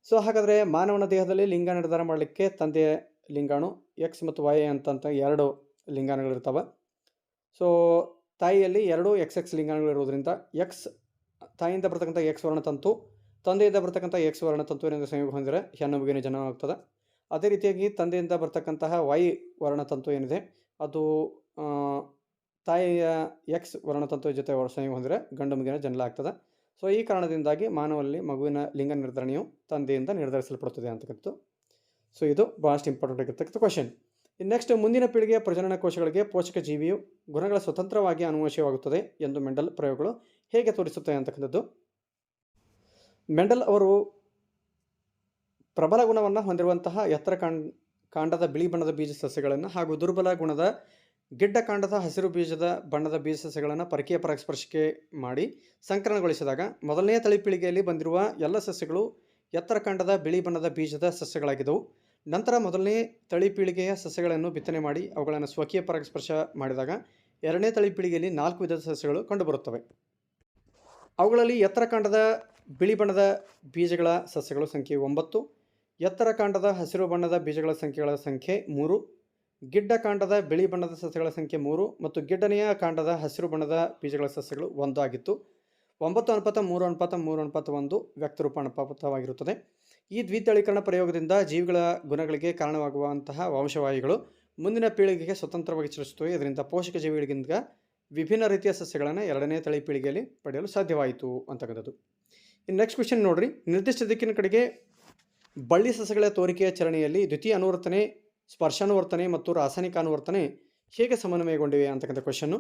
ಸೊ ಹಾಗಾದರೆ ಮಾನವನ ದೇಹದಲ್ಲಿ ಲಿಂಗ ನಿರ್ಧಾರ ಮಾಡಲಿಕ್ಕೆ ತಂದೆಯ ಲಿಂಗಾಣು X ಮತ್ತು Y ಅಂತಂತ 2 ಲಿಂಗಾಣುಗಳಿರ್ತವೆ. ಸೊ ತಾಯಿಯಲ್ಲಿ 2 XX ಲಿಂಗಾಣುಗಳಿರೋದ್ರಿಂದ ತಾಯಿಯಿಂದ ಬರ್ತಕ್ಕಂಥ X ವರ್ಣತಂತು ತಂದೆಯಿಂದ ಬರ್ತಕ್ಕಂಥ ಎಕ್ಸ್ ವರ್ಣತಂತುವಿನಿಂದ ಸಂಯೋಗ ಹೊಂದಿದರೆ ಹೆಣ್ಣು ಮಗುವಿನ ಜನನವಾಗ್ತದೆ. ಅದೇ ರೀತಿಯಾಗಿ ತಂದೆಯಿಂದ ಬರ್ತಕ್ಕಂತಹ ವೈ ವರ್ಣತಂತು ಏನಿದೆ ಅದು ತಾಯಿಯ ಎಕ್ಸ್ ವರ್ಣತಂತು ಜೊತೆ ಸಂಯೋಗ ಹೊಂದಿದರೆ ಗಂಡು ಮಗುವಿನ ಜನನ ಆಗ್ತದೆ. ಸೊ ಈ ಕಾರಣದಿಂದಾಗಿ ಮಾನವನಲ್ಲಿ ಮಗುವಿನ ಲಿಂಗ ನಿರ್ಧರಣೆಯು ತಂದೆಯಿಂದ ನಿರ್ಧರಿಸಲ್ಪಡುತ್ತದೆ ಅಂತಕ್ಕಂಥದ್ದು. ಸೊ ಇದು ಭಾಳಷ್ಟು ಇಂಪಾರ್ಟೆಂಟ್ ಆಗಿರ್ತಕ್ಕಂಥ ಕ್ವಶನ್. ನೆಕ್ಸ್ಟ್, ಮುಂದಿನ ಪೀಳಿಗೆಯ ಪ್ರಜನನ ಕೋಶಗಳಿಗೆ ಪೋಷಕ ಜೀವಿಯು ಗುಣಗಳ ಸ್ವತಂತ್ರವಾಗಿ ಅನುವಂಶೀಯವಾಗುತ್ತದೆ ಎಂದು ಮೆಂಡಲ್ ಪ್ರಯೋಗಗಳು ಹೇಗೆ ತೋರಿಸುತ್ತವೆ ಅಂತಕ್ಕಂಥದ್ದು. ಮೆಂಡಲ್ ಅವರು ಪ್ರಬಲ ಗುಣವನ್ನು ಹೊಂದಿರುವಂತಹ ಎತ್ತರ ಕಾಂಡದ ಬಿಳಿ ಬಣ್ಣದ ಬೀಜ ಸಸ್ಯಗಳನ್ನು ಹಾಗೂ ದುರ್ಬಲ ಗುಣದ ಗಿಡ್ಡ ಕಾಂಡದ ಹಸಿರು ಬೀಜದ ಬಣ್ಣದ ಬೀಜ ಸಸ್ಯಗಳನ್ನು ಪರಕೀಯ ಪರಾಗಸ್ಪರ್ಶಕ್ಕೆ ಮಾಡಿ ಸಂಕಲನಗೊಳಿಸಿದಾಗ ಮೊದಲನೆಯ ತಳಿ ಪೀಳಿಗೆಯಲ್ಲಿ ಬಂದಿರುವ ಎಲ್ಲ ಸಸ್ಯಗಳು ಎತ್ತರ ಕಾಂಡದ ಬಿಳಿ ಬಣ್ಣದ ಬೀಜದ ಸಸ್ಯಗಳಾಗಿದ್ದವು. ನಂತರ ಮೊದಲನೇ ತಳಿ ಪೀಳಿಗೆಯ ಸಸ್ಯಗಳನ್ನು ಬಿತ್ತನೆ ಮಾಡಿ ಅವುಗಳನ್ನು ಸ್ವಕೀಯ ಪರಾಗಸ್ಪರ್ಶ ಮಾಡಿದಾಗ ಎರಡನೇ ತಳಿ ಪೀಳಿಗೆಯಲ್ಲಿ 4 ವಿಧದ ಸಸ್ಯಗಳು ಕಂಡುಬರುತ್ತವೆ. ಅವುಗಳಲ್ಲಿ ಎತ್ತರ ಕಾಂಡದ ಬಿಳಿ ಬಣ್ಣದ ಬೀಜಗಳ ಸಸ್ಯಗಳ ಸಂಖ್ಯೆ 9, ಎತ್ತರ ಕಾಂಡದ ಹಸಿರು ಬಣ್ಣದ ಬೀಜಗಳ ಸಂಖ್ಯೆ 3, ಗಿಡ್ಡ ಕಾಂಡದ ಬಿಳಿ ಬಣ್ಣದ ಸಸ್ಯಗಳ ಸಂಖ್ಯೆ 3 ಮತ್ತು ಗಿಡ್ಡನೆಯ ಕಾಂಡದ ಹಸಿರು ಬಣ್ಣದ ಬೀಜಗಳ ಸಸ್ಯಗಳು 1 ಆಗಿತ್ತು. 9:3:3:1 ವ್ಯಕ್ತರೂಪ ಅನುಪಾತವಾಗಿರುತ್ತದೆ. ಈ ದ್ವಿತಳೀಕರಣ ಪ್ರಯೋಗದಿಂದ ಜೀವಿಗಳ ಗುಣಗಳಿಗೆ ಕಾರಣವಾಗುವಂತಹ ವಂಶವಾಹಿಗಳು ಮುಂದಿನ ಪೀಳಿಗೆಗೆ ಸ್ವತಂತ್ರವಾಗಿ ಚಲಿಸುತ್ತವೆ. ಇದರಿಂದ ಪೋಷಕ ಜೀವಿಗಳಿಗಿಂತ ವಿಭಿನ್ನ ರೀತಿಯ ಸಸ್ಯಗಳನ್ನು ಎರಡನೇ ತಳಿ ಪೀಳಿಗೆಯಲ್ಲಿ ಪಡೆಯಲು ಸಾಧ್ಯವಾಯಿತು ಅಂತಕ್ಕಂಥದ್ದು. ಇನ್ನು ನೆಕ್ಸ್ಟ್ ಕ್ವೆಶ್ಚನ್ ನೋಡ್ರಿ, ನಿರ್ದಿಷ್ಟ ದಿಕ್ಕಿನ ಕಡೆಗೆ ಬಳ್ಳಿ ಸಸ್ಯಗಳ ತೋರಿಕೆಯ ಚಲನೆಯಲ್ಲಿ ದ್ವಿತೀಯ ಅನುವರ್ತನೆ, ಸ್ಪರ್ಶಾನುವರ್ತನೆ ಮತ್ತು ರಾಸಾಯನಿಕ ಅನುವರ್ತನೆ ಹೇಗೆ ಸಮನ್ವಯಗೊಂಡಿವೆ ಅಂತಕ್ಕಂಥ ಕ್ವೆಶ್ಚನ್ನು.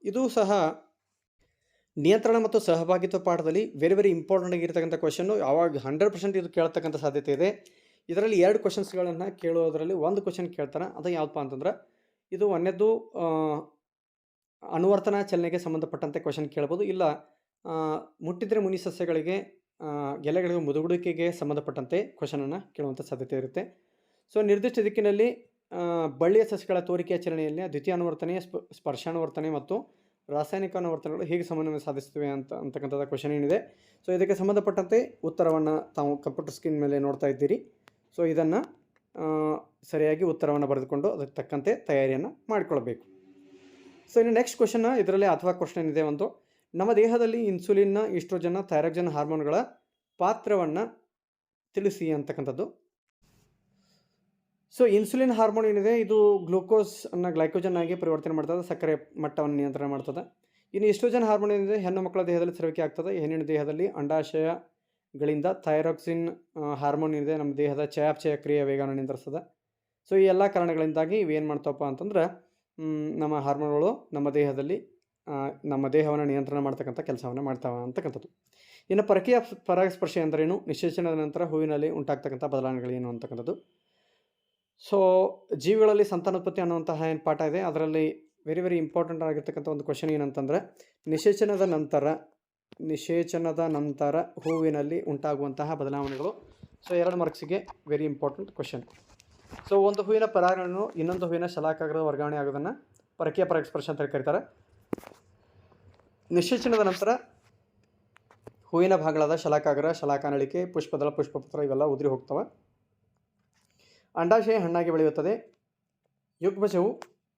ಇದು ಸಹ ನಿಯಂತ್ರಣ ಮತ್ತು ಸಹಭಾಗಿತ್ವ ಪಾಠದಲ್ಲಿ ವೆರಿ ಇಂಪಾರ್ಟೆಂಟ್ ಆಗಿರ್ತಕ್ಕಂಥ ಕ್ವೆಶ್ಚನ್ನು. ಯಾವಾಗ 100% ಇದು ಕೇಳ್ತಕ್ಕಂಥ ಸಾಧ್ಯತೆ ಇದೆ. ಇದರಲ್ಲಿ 2 ಕ್ವೆಶ್ಚನ್ಸ್ಗಳನ್ನು ಕೇಳೋದರಲ್ಲಿ ಒಂದು ಕ್ವೆಶ್ಚನ್ ಕೇಳ್ತಾರೆ. ಅದು ಯಾವುದಪ್ಪ ಅಂತಂದ್ರೆ ಇದು ಒಂದನೇದು ಅನುವರ್ತನಾ ಚಲನೆಗೆ ಸಂಬಂಧಪಟ್ಟಂತೆ ಕ್ವೆಶ್ಚನ್ ಕೇಳ್ಬೋದು, ಇಲ್ಲ ಮುಟ್ಟಿದ್ರೆ ಮುನಿ ಸಸ್ಯಗಳಿಗೆ ಎಲೆಗಳಿಗೆ ಮುದುಗುಡಿಕೆಗೆ ಸಂಬಂಧಪಟ್ಟಂತೆ ಕ್ವೆಶ್ಚನನ್ನು ಕೇಳುವಂಥ ಸಾಧ್ಯತೆ ಇರುತ್ತೆ. ಸೊ ನಿರ್ದಿಷ್ಟ ದಿಕ್ಕಿನಲ್ಲಿ ಬಳ್ಳಿಯ ಸಸ್ಯಗಳ ತೋರಿಕೆಯ ಚಲನೆಯಲ್ಲಿ ದ್ವಿತೀಯ ಅನುವರ್ತನೆ, ಸ್ಪರ್ಶಾನುವರ್ತನೆ ಮತ್ತು ರಾಸಾಯನಿಕ ಅನುವರ್ತನೆಗಳು ಹೇಗೆ ಸಮನ್ವಯ ಸಾಧಿಸುತ್ತವೆ ಅಂತಕ್ಕಂಥದ್ದು ಕ್ವೆಶ್ಚನ್ ಏನಿದೆ. ಸೊ ಇದಕ್ಕೆ ಸಂಬಂಧಪಟ್ಟಂತೆ ಉತ್ತರವನ್ನು ತಾವು ಕಂಪ್ಯೂಟರ್ ಸ್ಕ್ರೀನ್ ಮೇಲೆ ನೋಡ್ತಾ ಇದ್ದೀರಿ. ಸೊ ಇದನ್ನು ಸರಿಯಾಗಿ ಉತ್ತರವನ್ನು ಬರೆದುಕೊಂಡು ಅದಕ್ಕೆ ತಕ್ಕಂತೆ ತಯಾರಿಯನ್ನು ಮಾಡಿಕೊಳ್ಬೇಕು. ಸೊ ಇನ್ನು ನೆಕ್ಸ್ಟ್ ಕ್ವೆಶ್ಚನ್ ಇದರಲ್ಲಿ ಅಥವಾ ಕ್ವೆಶ್ಚನ್ ಇದೆ ಒಂದು, ನಮ್ಮ ದೇಹದಲ್ಲಿ ಇನ್ಸುಲಿನ್ನ, ಈಸ್ಟ್ರೋಜನ್ನ, ಥೈರಾಕ್ಸಿನ್ ಹಾರ್ಮೋನ್ಗಳ ಪಾತ್ರವನ್ನು ತಿಳಿಸಿ ಅಂತಕ್ಕಂಥದ್ದು. ಸೊ ಇನ್ಸುಲಿನ್ ಹಾರ್ಮೋನ್ ಏನಿದೆ ಇದು ಗ್ಲೂಕೋಸ್ ಅನ್ನು ಗ್ಲೈಕೋಜನ್ ಆಗಿ ಪರಿವರ್ತನೆ ಮಾಡ್ತದೆ, ಸಕ್ಕರೆ ಮಟ್ಟವನ್ನು ನಿಯಂತ್ರಣ ಮಾಡ್ತದೆ. ಇನ್ನು ಈಸ್ಟ್ರೋಜನ್ ಹಾರ್ಮೋನ್ ಏನಿದೆ ಹೆಣ್ಣು ಮಕ್ಕಳ ದೇಹದಲ್ಲಿ ಸ್ರವಿಕೆ ಆಗ್ತದೆ. ಹೆಣ್ಣಿನ ದೇಹದಲ್ಲಿ ಅಂಡಾಶಯಗಳಿಂದ ಥೈರಾಕ್ಸಿನ್ ಹಾರ್ಮೋನ್ ಏನಿದೆ ನಮ್ಮ ದೇಹದ ಚಯಾಪಚಯ ಕ್ರಿಯೆ ವೇಗವನ್ನು ನಿಯಂತ್ರಿಸ್ತದೆ. ಸೊ ಈ ಎಲ್ಲ ಕಾರಣಗಳಿಂದಾಗಿ ಇವೇನು ಮಾಡ್ತವಪ್ಪ ಅಂತಂದ್ರೆ ನಮ್ಮ ಹಾರ್ಮೋನ್ಗಳು ನಮ್ಮ ದೇಹವನ್ನು ನಿಯಂತ್ರಣ ಮಾಡ್ತಕ್ಕಂಥ ಕೆಲಸವನ್ನು ಮಾಡ್ತಾವೆ ಅಂತಕ್ಕಂಥದ್ದು. ಇನ್ನು ಪರಕೀಯ ಪರಾಗಸ್ಪರ್ಶ ಎಂದರೇನು, ನಿಷೇಚನದ ನಂತರ ಹೂವಿನಲ್ಲಿ ಉಂಟಾಗ್ತಕ್ಕಂಥ ಬದಲಾವಣೆಗಳೇನು ಅಂತಕ್ಕಂಥದ್ದು. ಸೊ ಜೀವಿಗಳಲ್ಲಿ ಸಂತಾನೋತ್ಪತ್ತಿ ಅನ್ನುವಂತಹ ಏನು ಪಾಠ ಇದೆ ಅದರಲ್ಲಿ ವೆರಿ ಇಂಪಾರ್ಟೆಂಟ್ ಆಗಿರ್ತಕ್ಕಂಥ ಒಂದು ಕ್ವೆಶ್ಚನ್ ಏನಂತಂದರೆ ನಿಷೇಚನದ ನಂತರ ಹೂವಿನಲ್ಲಿ ಉಂಟಾಗುವಂತಹ ಬದಲಾವಣೆಗಳು. ಸೊ 2 ಮಾರ್ಕ್ಸಿಗೆ ವೆರಿ ಇಂಪಾರ್ಟೆಂಟ್ ಕ್ವೆಶ್ಚನ್. ಸೊ ಒಂದು ಹೂವಿನ ಪರಾಗಣವು ಇನ್ನೊಂದು ಹೂವಿನ ಶಲಾಕಾಗ್ರದ ವರ್ಗಾವಣೆ ಆಗೋದನ್ನು ಪರಕೀಯ ಪರಾಗಸ್ಪರ್ಶ ಅಂತ ಕರೀತಾರೆ. ನಿಷೇಚನದ ನಂತರ ಹೂವಿನ ಭಾಗಗಳಾದ ಶಲಾಕಾಗ್ರ, ಶಲಾಕಾನಳಿಕೆ, ಪುಷ್ಪದಳ, ಪುಷ್ಪಪತ್ರ ಇವೆಲ್ಲ ಉದುರಿ ಹೋಗ್ತವೆ. ಅಂಡಾಶಯ ಹಣ್ಣಾಗಿ ಬೆಳೆಯುತ್ತದೆ. ಯುಗ್ಮಜವು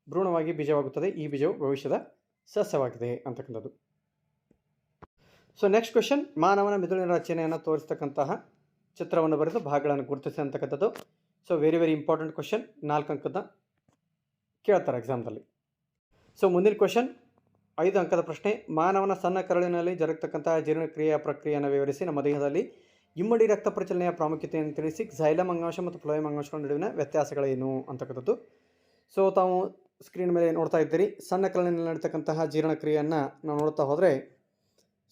ಭ್ರೂಣವಾಗಿ ಬೀಜವಾಗುತ್ತದೆ. ಈ ಬೀಜವು ಭವಿಷ್ಯದ ಸಸ್ಯವಾಗಿದೆ ಅಂತಕ್ಕಂಥದ್ದು. ಸೊ ನೆಕ್ಸ್ಟ್ ಕ್ವೆಶ್ಚನ್, ಮಾನವನ ಮಿದುಳಿನ ರಚನೆಯನ್ನು ತೋರಿಸ್ತಕ್ಕಂತಹ ಚಿತ್ರವನ್ನು ಬರೆದು ಭಾಗಗಳನ್ನು ಗುರುತಿಸಿ ಅಂತಕ್ಕಂಥದ್ದು. ಸೊ ವೆರಿ ಇಂಪಾರ್ಟೆಂಟ್ ಕ್ವೆಶ್ಚನ್, 4 ಅಂಕದ ಕೇಳ್ತಾರೆ ಎಕ್ಸಾಮ್ದಲ್ಲಿ. ಸೊ ಮುಂದಿನ ಕ್ವೆಶ್ಚನ್ 5 ಅಂಕದ ಪ್ರಶ್ನೆ, ಮಾನವನ ಸಣ್ಣ ಕರಳಿನಲ್ಲಿ ಜರುಗತಕ್ಕಂತಹ ಜೀರ್ಣಕ್ರಿಯೆಯ ಪ್ರಕ್ರಿಯೆಯನ್ನು ವಿವರಿಸಿ. ನಮ್ಮ ದೇಹದಲ್ಲಿ ಇಮ್ಮಡಿ ರಕ್ತ ಪರಿಚಲನೆಯ ಪ್ರಾಮುಖ್ಯತೆಯನ್ನು ತಿಳಿಸಿ. ಝೈಲಮ್ ಅಂಗಾಂಶ ಮತ್ತು ಫ್ಲೋಯಮ್ ಅಂಗಾಂಶಗಳ ನಡುವಿನ ವ್ಯತ್ಯಾಸಗಳೇನು ಅಂತಕ್ಕಂಥದ್ದು. ಸೊ ತಾವು ಸ್ಕ್ರೀನ್ ಮೇಲೆ ನೋಡ್ತಾ ಇದ್ದೀರಿ. ಸಣ್ಣ ಕರಳಿನಲ್ಲಿ ನಡೀತಕ್ಕಂತಹ ಜೀರ್ಣಕ್ರಿಯೆಯನ್ನು ನಾವು ನೋಡ್ತಾ ಹೋದರೆ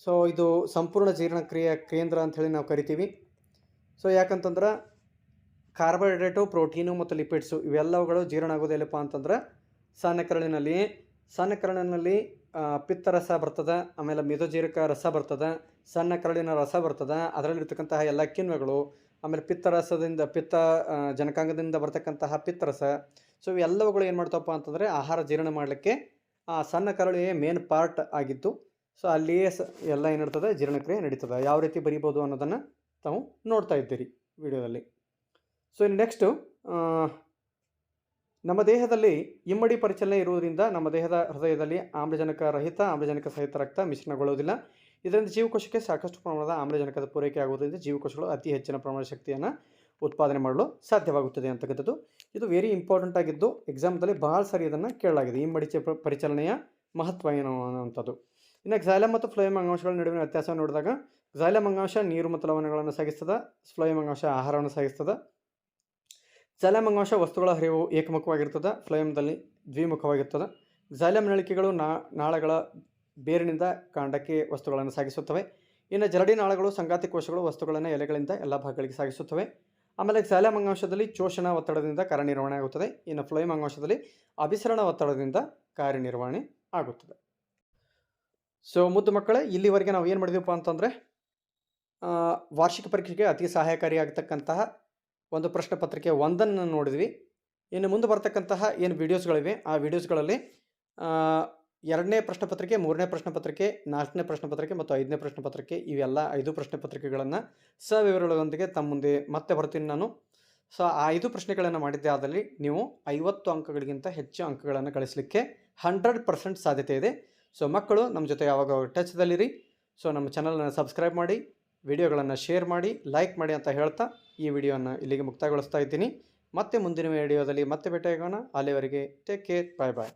ಸೊ ಇದು ಸಂಪೂರ್ಣ ಜೀರ್ಣಕ್ರಿಯೆಯ ಕೇಂದ್ರ ಅಂಥೇಳಿ ನಾವು ಕರಿತೀವಿ. ಸೊ ಯಾಕಂತಂದ್ರೆ ಕಾರ್ಬೋಹೈಡ್ರೇಟು, ಪ್ರೋಟೀನು ಮತ್ತು ಲಿಪಿಡ್ಸು ಇವೆಲ್ಲವುಗಳು ಜೀರ್ಣ ಆಗೋದಿಲ್ಲಪ್ಪ ಅಂತಂದ್ರೆ ಸಣ್ಣ ಕರಳಿನಲ್ಲಿ ಪಿತ್ತರಸ ಬರ್ತದೆ, ಆಮೇಲೆ ಮಿದೋಜೀರಕ ರಸ ಬರ್ತದೆ, ಸಣ್ಣ ಕರಳಿನ ರಸ ಬರ್ತದೆ, ಅದರಲ್ಲಿರ್ತಕ್ಕಂತಹ ಎಲ್ಲ ಕಿಣ್ವಗಳು, ಆಮೇಲೆ ಪಿತ್ತ ಜನಕಾಂಗದಿಂದ ಬರ್ತಕ್ಕಂತಹ ಪಿತ್ತರಸ. ಸೊ ಇವೆಲ್ಲವುಗಳು ಏನು ಮಾಡ್ತವಪ್ಪ ಅಂತಂದರೆ ಆಹಾರ ಜೀರ್ಣ ಮಾಡಲಿಕ್ಕೆ ಆ ಸಣ್ಣ ಕರಳಿಗೆ ಮೇನ್ ಪಾರ್ಟ್ ಆಗಿತ್ತು. ಸೊ ಅಲ್ಲಿಯೇ ಎಲ್ಲ ಏನಿರ್ತದೆ ಜೀರ್ಣಕ್ರಿಯೆ ನಡೀತದೆ. ಯಾವ ರೀತಿ ಬರೀಬೋದು ಅನ್ನೋದನ್ನು ತಾವು ನೋಡ್ತಾ ಇದ್ದೀರಿ ವಿಡಿಯೋದಲ್ಲಿ. ಸೊ ನೆಕ್ಸ್ಟು, ನಮ್ಮ ದೇಹದಲ್ಲಿ ಇಮ್ಮಡಿ ಪರಿಚಲನೆ ಇರುವುದರಿಂದ ನಮ್ಮ ದೇಹದ ಹೃದಯದಲ್ಲಿ ಆಮ್ಲಜನಕ ರಹಿತ, ಆಮ್ಲಜನಕ ಸಹಿತ ರಕ್ತ ಮಿಶ್ರಣಗೊಳ್ಳುವುದಿಲ್ಲ. ಇದರಿಂದ ಜೀವಕೋಶಕ್ಕೆ ಸಾಕಷ್ಟು ಪ್ರಮಾಣದ ಆಮ್ಲಜನಕದ ಪೂರೈಕೆ ಆಗುವುದರಿಂದ ಜೀವಕೋಶಗಳು ಅತಿ ಹೆಚ್ಚಿನ ಪ್ರಮಾಣದ ಶಕ್ತಿಯನ್ನು ಉತ್ಪಾದನೆ ಮಾಡಲು ಸಾಧ್ಯವಾಗುತ್ತದೆ ಅಂತಕ್ಕಂಥದ್ದು. ಇದು ವೆರಿ ಇಂಪಾರ್ಟೆಂಟ್ ಆಗಿದ್ದು ಎಕ್ಸಾಮ್ದಲ್ಲಿ ಭಾಳ ಸಾರಿ ಇದನ್ನು ಕೇಳಲಾಗಿದೆ. ಈ ಮಡಿಕೆ ಪರಿಚಲನೆಯ ಮಹತ್ವ ಏನು ಅನ್ನುವಂಥದ್ದು. ಇನ್ನು ಕ್ಸೈಲಮ್ ಮತ್ತು ಫ್ಲೋಯಮ್ ಅಂಗಾಂಶಗಳ ನಡುವಿನ ವ್ಯತ್ಯಾಸವನ್ನು ನೋಡಿದಾಗ ಕ್ಸೈಲಮ್ ಅಂಗಾಂಶ ನೀರು ಮತ್ತು ಲವಣಗಳನ್ನು ಸಾಗಿಸ್ತದೆ, ಫ್ಲೋಯಮ್ ಅಂಗಾಂಶ ಆಹಾರವನ್ನು ಸಾಗಿಸ್ತದೆ. ಕ್ಸೈಲಮ್ ಅಂಗಾಂಶ ವಸ್ತುಗಳ ಹರಿವು ಏಕಮುಖವಾಗಿರ್ತದೆ, ಫ್ಲೋಯಮ್ದಲ್ಲಿ ದ್ವಿಮುಖವಾಗಿರ್ತದೆ. ಕ್ಸೈಲಮ್ ನಳಿಕೆಗಳು ನಾಳಗಳ ಬೇರಿನಿಂದ ಕಾಂಡಕ್ಕೆ ವಸ್ತುಗಳನ್ನು ಸಾಗಿಸುತ್ತವೆ. ಇನ್ನು ಜರಡಿ ನಾಳಗಳು ಸಂಗಾತಿ ಕೋಶಗಳು ವಸ್ತುಗಳನ್ನು ಎಲೆಗಳಿಂದ ಎಲ್ಲ ಭಾಗಗಳಿಗೆ ಸಾಗಿಸುತ್ತವೆ. ಆಮೇಲೆ ಕ್ಸೈಲಮ್ ಅಂಗಾಂಶದಲ್ಲಿ ಶೋಷಣ ಒತ್ತಡದಿಂದ ಕಾರ್ಯನಿರ್ವಹಣೆ ಆಗುತ್ತದೆ. ಇನ್ನು ಫ್ಲೋಯಮ್ ಅಂಗಾಂಶದಲ್ಲಿ ಅಭಿಸರಣ ಒತ್ತಡದಿಂದ ಕಾರ್ಯನಿರ್ವಹಣೆ ಆಗುತ್ತದೆ. ಸೊ ಮುದ್ದು ಮಕ್ಕಳೇ, ಇಲ್ಲಿವರೆಗೆ ನಾವು ಏನು ಮಾಡಿದೀವಪ್ಪ ಅಂತಂದರೆ ವಾರ್ಷಿಕ ಪರೀಕ್ಷೆಗೆ ಅತಿ ಸಹಾಯಕಾರಿಯಾಗತಕ್ಕಂತಹ ಒಂದು ಪ್ರಶ್ನೆ ಪತ್ರಿಕೆ ಒಂದನ್ನು ನೋಡಿದ್ವಿ. ಇನ್ನು ಮುಂದೆ ಬರ್ತಕ್ಕಂತಹ ಏನು ವೀಡಿಯೋಸ್ಗಳಿವೆ ಆ ವೀಡಿಯೋಸ್ಗಳಲ್ಲಿ 2ನೇ ಪ್ರಶ್ನೆ ಪತ್ರಿಕೆ, 3ನೇ ಪ್ರಶ್ನೆ ಪತ್ರಿಕೆ, 4ನೇ ಪ್ರಶ್ನೆ ಪತ್ರಿಕೆ ಮತ್ತು 5ನೇ ಪ್ರಶ್ನೆ ಪತ್ರಿಕೆ ಇವೆಲ್ಲ 5 ಪ್ರಶ್ನೆ ಪತ್ರಿಕೆಗಳನ್ನು ಸವಿವರಗಳೊಂದಿಗೆ ತಮ್ಮ ಮುಂದೆ ಮತ್ತೆ ಬರ್ತೀನಿ ನಾನು. ಸೊ ಆ 5 ಪ್ರಶ್ನೆಗಳನ್ನು ಮಾಡಿದ್ದೆ ಆದಲ್ಲಿ ನೀವು 50 ಅಂಕಗಳಿಗಿಂತ ಹೆಚ್ಚು ಅಂಕಗಳನ್ನು ಗಳಿಸಲಿಕ್ಕೆ 100% ಸಾಧ್ಯತೆ ಇದೆ. ಸೊ ಮಕ್ಕಳು ನಮ್ಮ ಜೊತೆ ಯಾವಾಗ ಟಚ್ದಲ್ಲಿರಿ. ಸೊ ನಮ್ಮ ಚಾನಲನ್ನು ಸಬ್ಸ್ಕ್ರೈಬ್ ಮಾಡಿ, ವಿಡಿಯೋಗಳನ್ನು ಶೇರ್ ಮಾಡಿ, ಲೈಕ್ ಮಾಡಿ ಅಂತ ಹೇಳ್ತಾ ಈ ವಿಡಿಯೋನ ಇಲ್ಲಿಗೆ ಮುಕ್ತಾಯಗೊಳಿಸ್ತಾ ಇದ್ದೀನಿ. ಮತ್ತೆ ಮುಂದಿನ ವಿಡಿಯೋದಲ್ಲಿ ಮತ್ತೆ ಭೇಟಿಯಾಗೋಣ. ಅಲ್ಲಿವರೆಗೆ ಟೇಕ್ ಕೇರ್, ಬಾಯ್ ಬಾಯ್.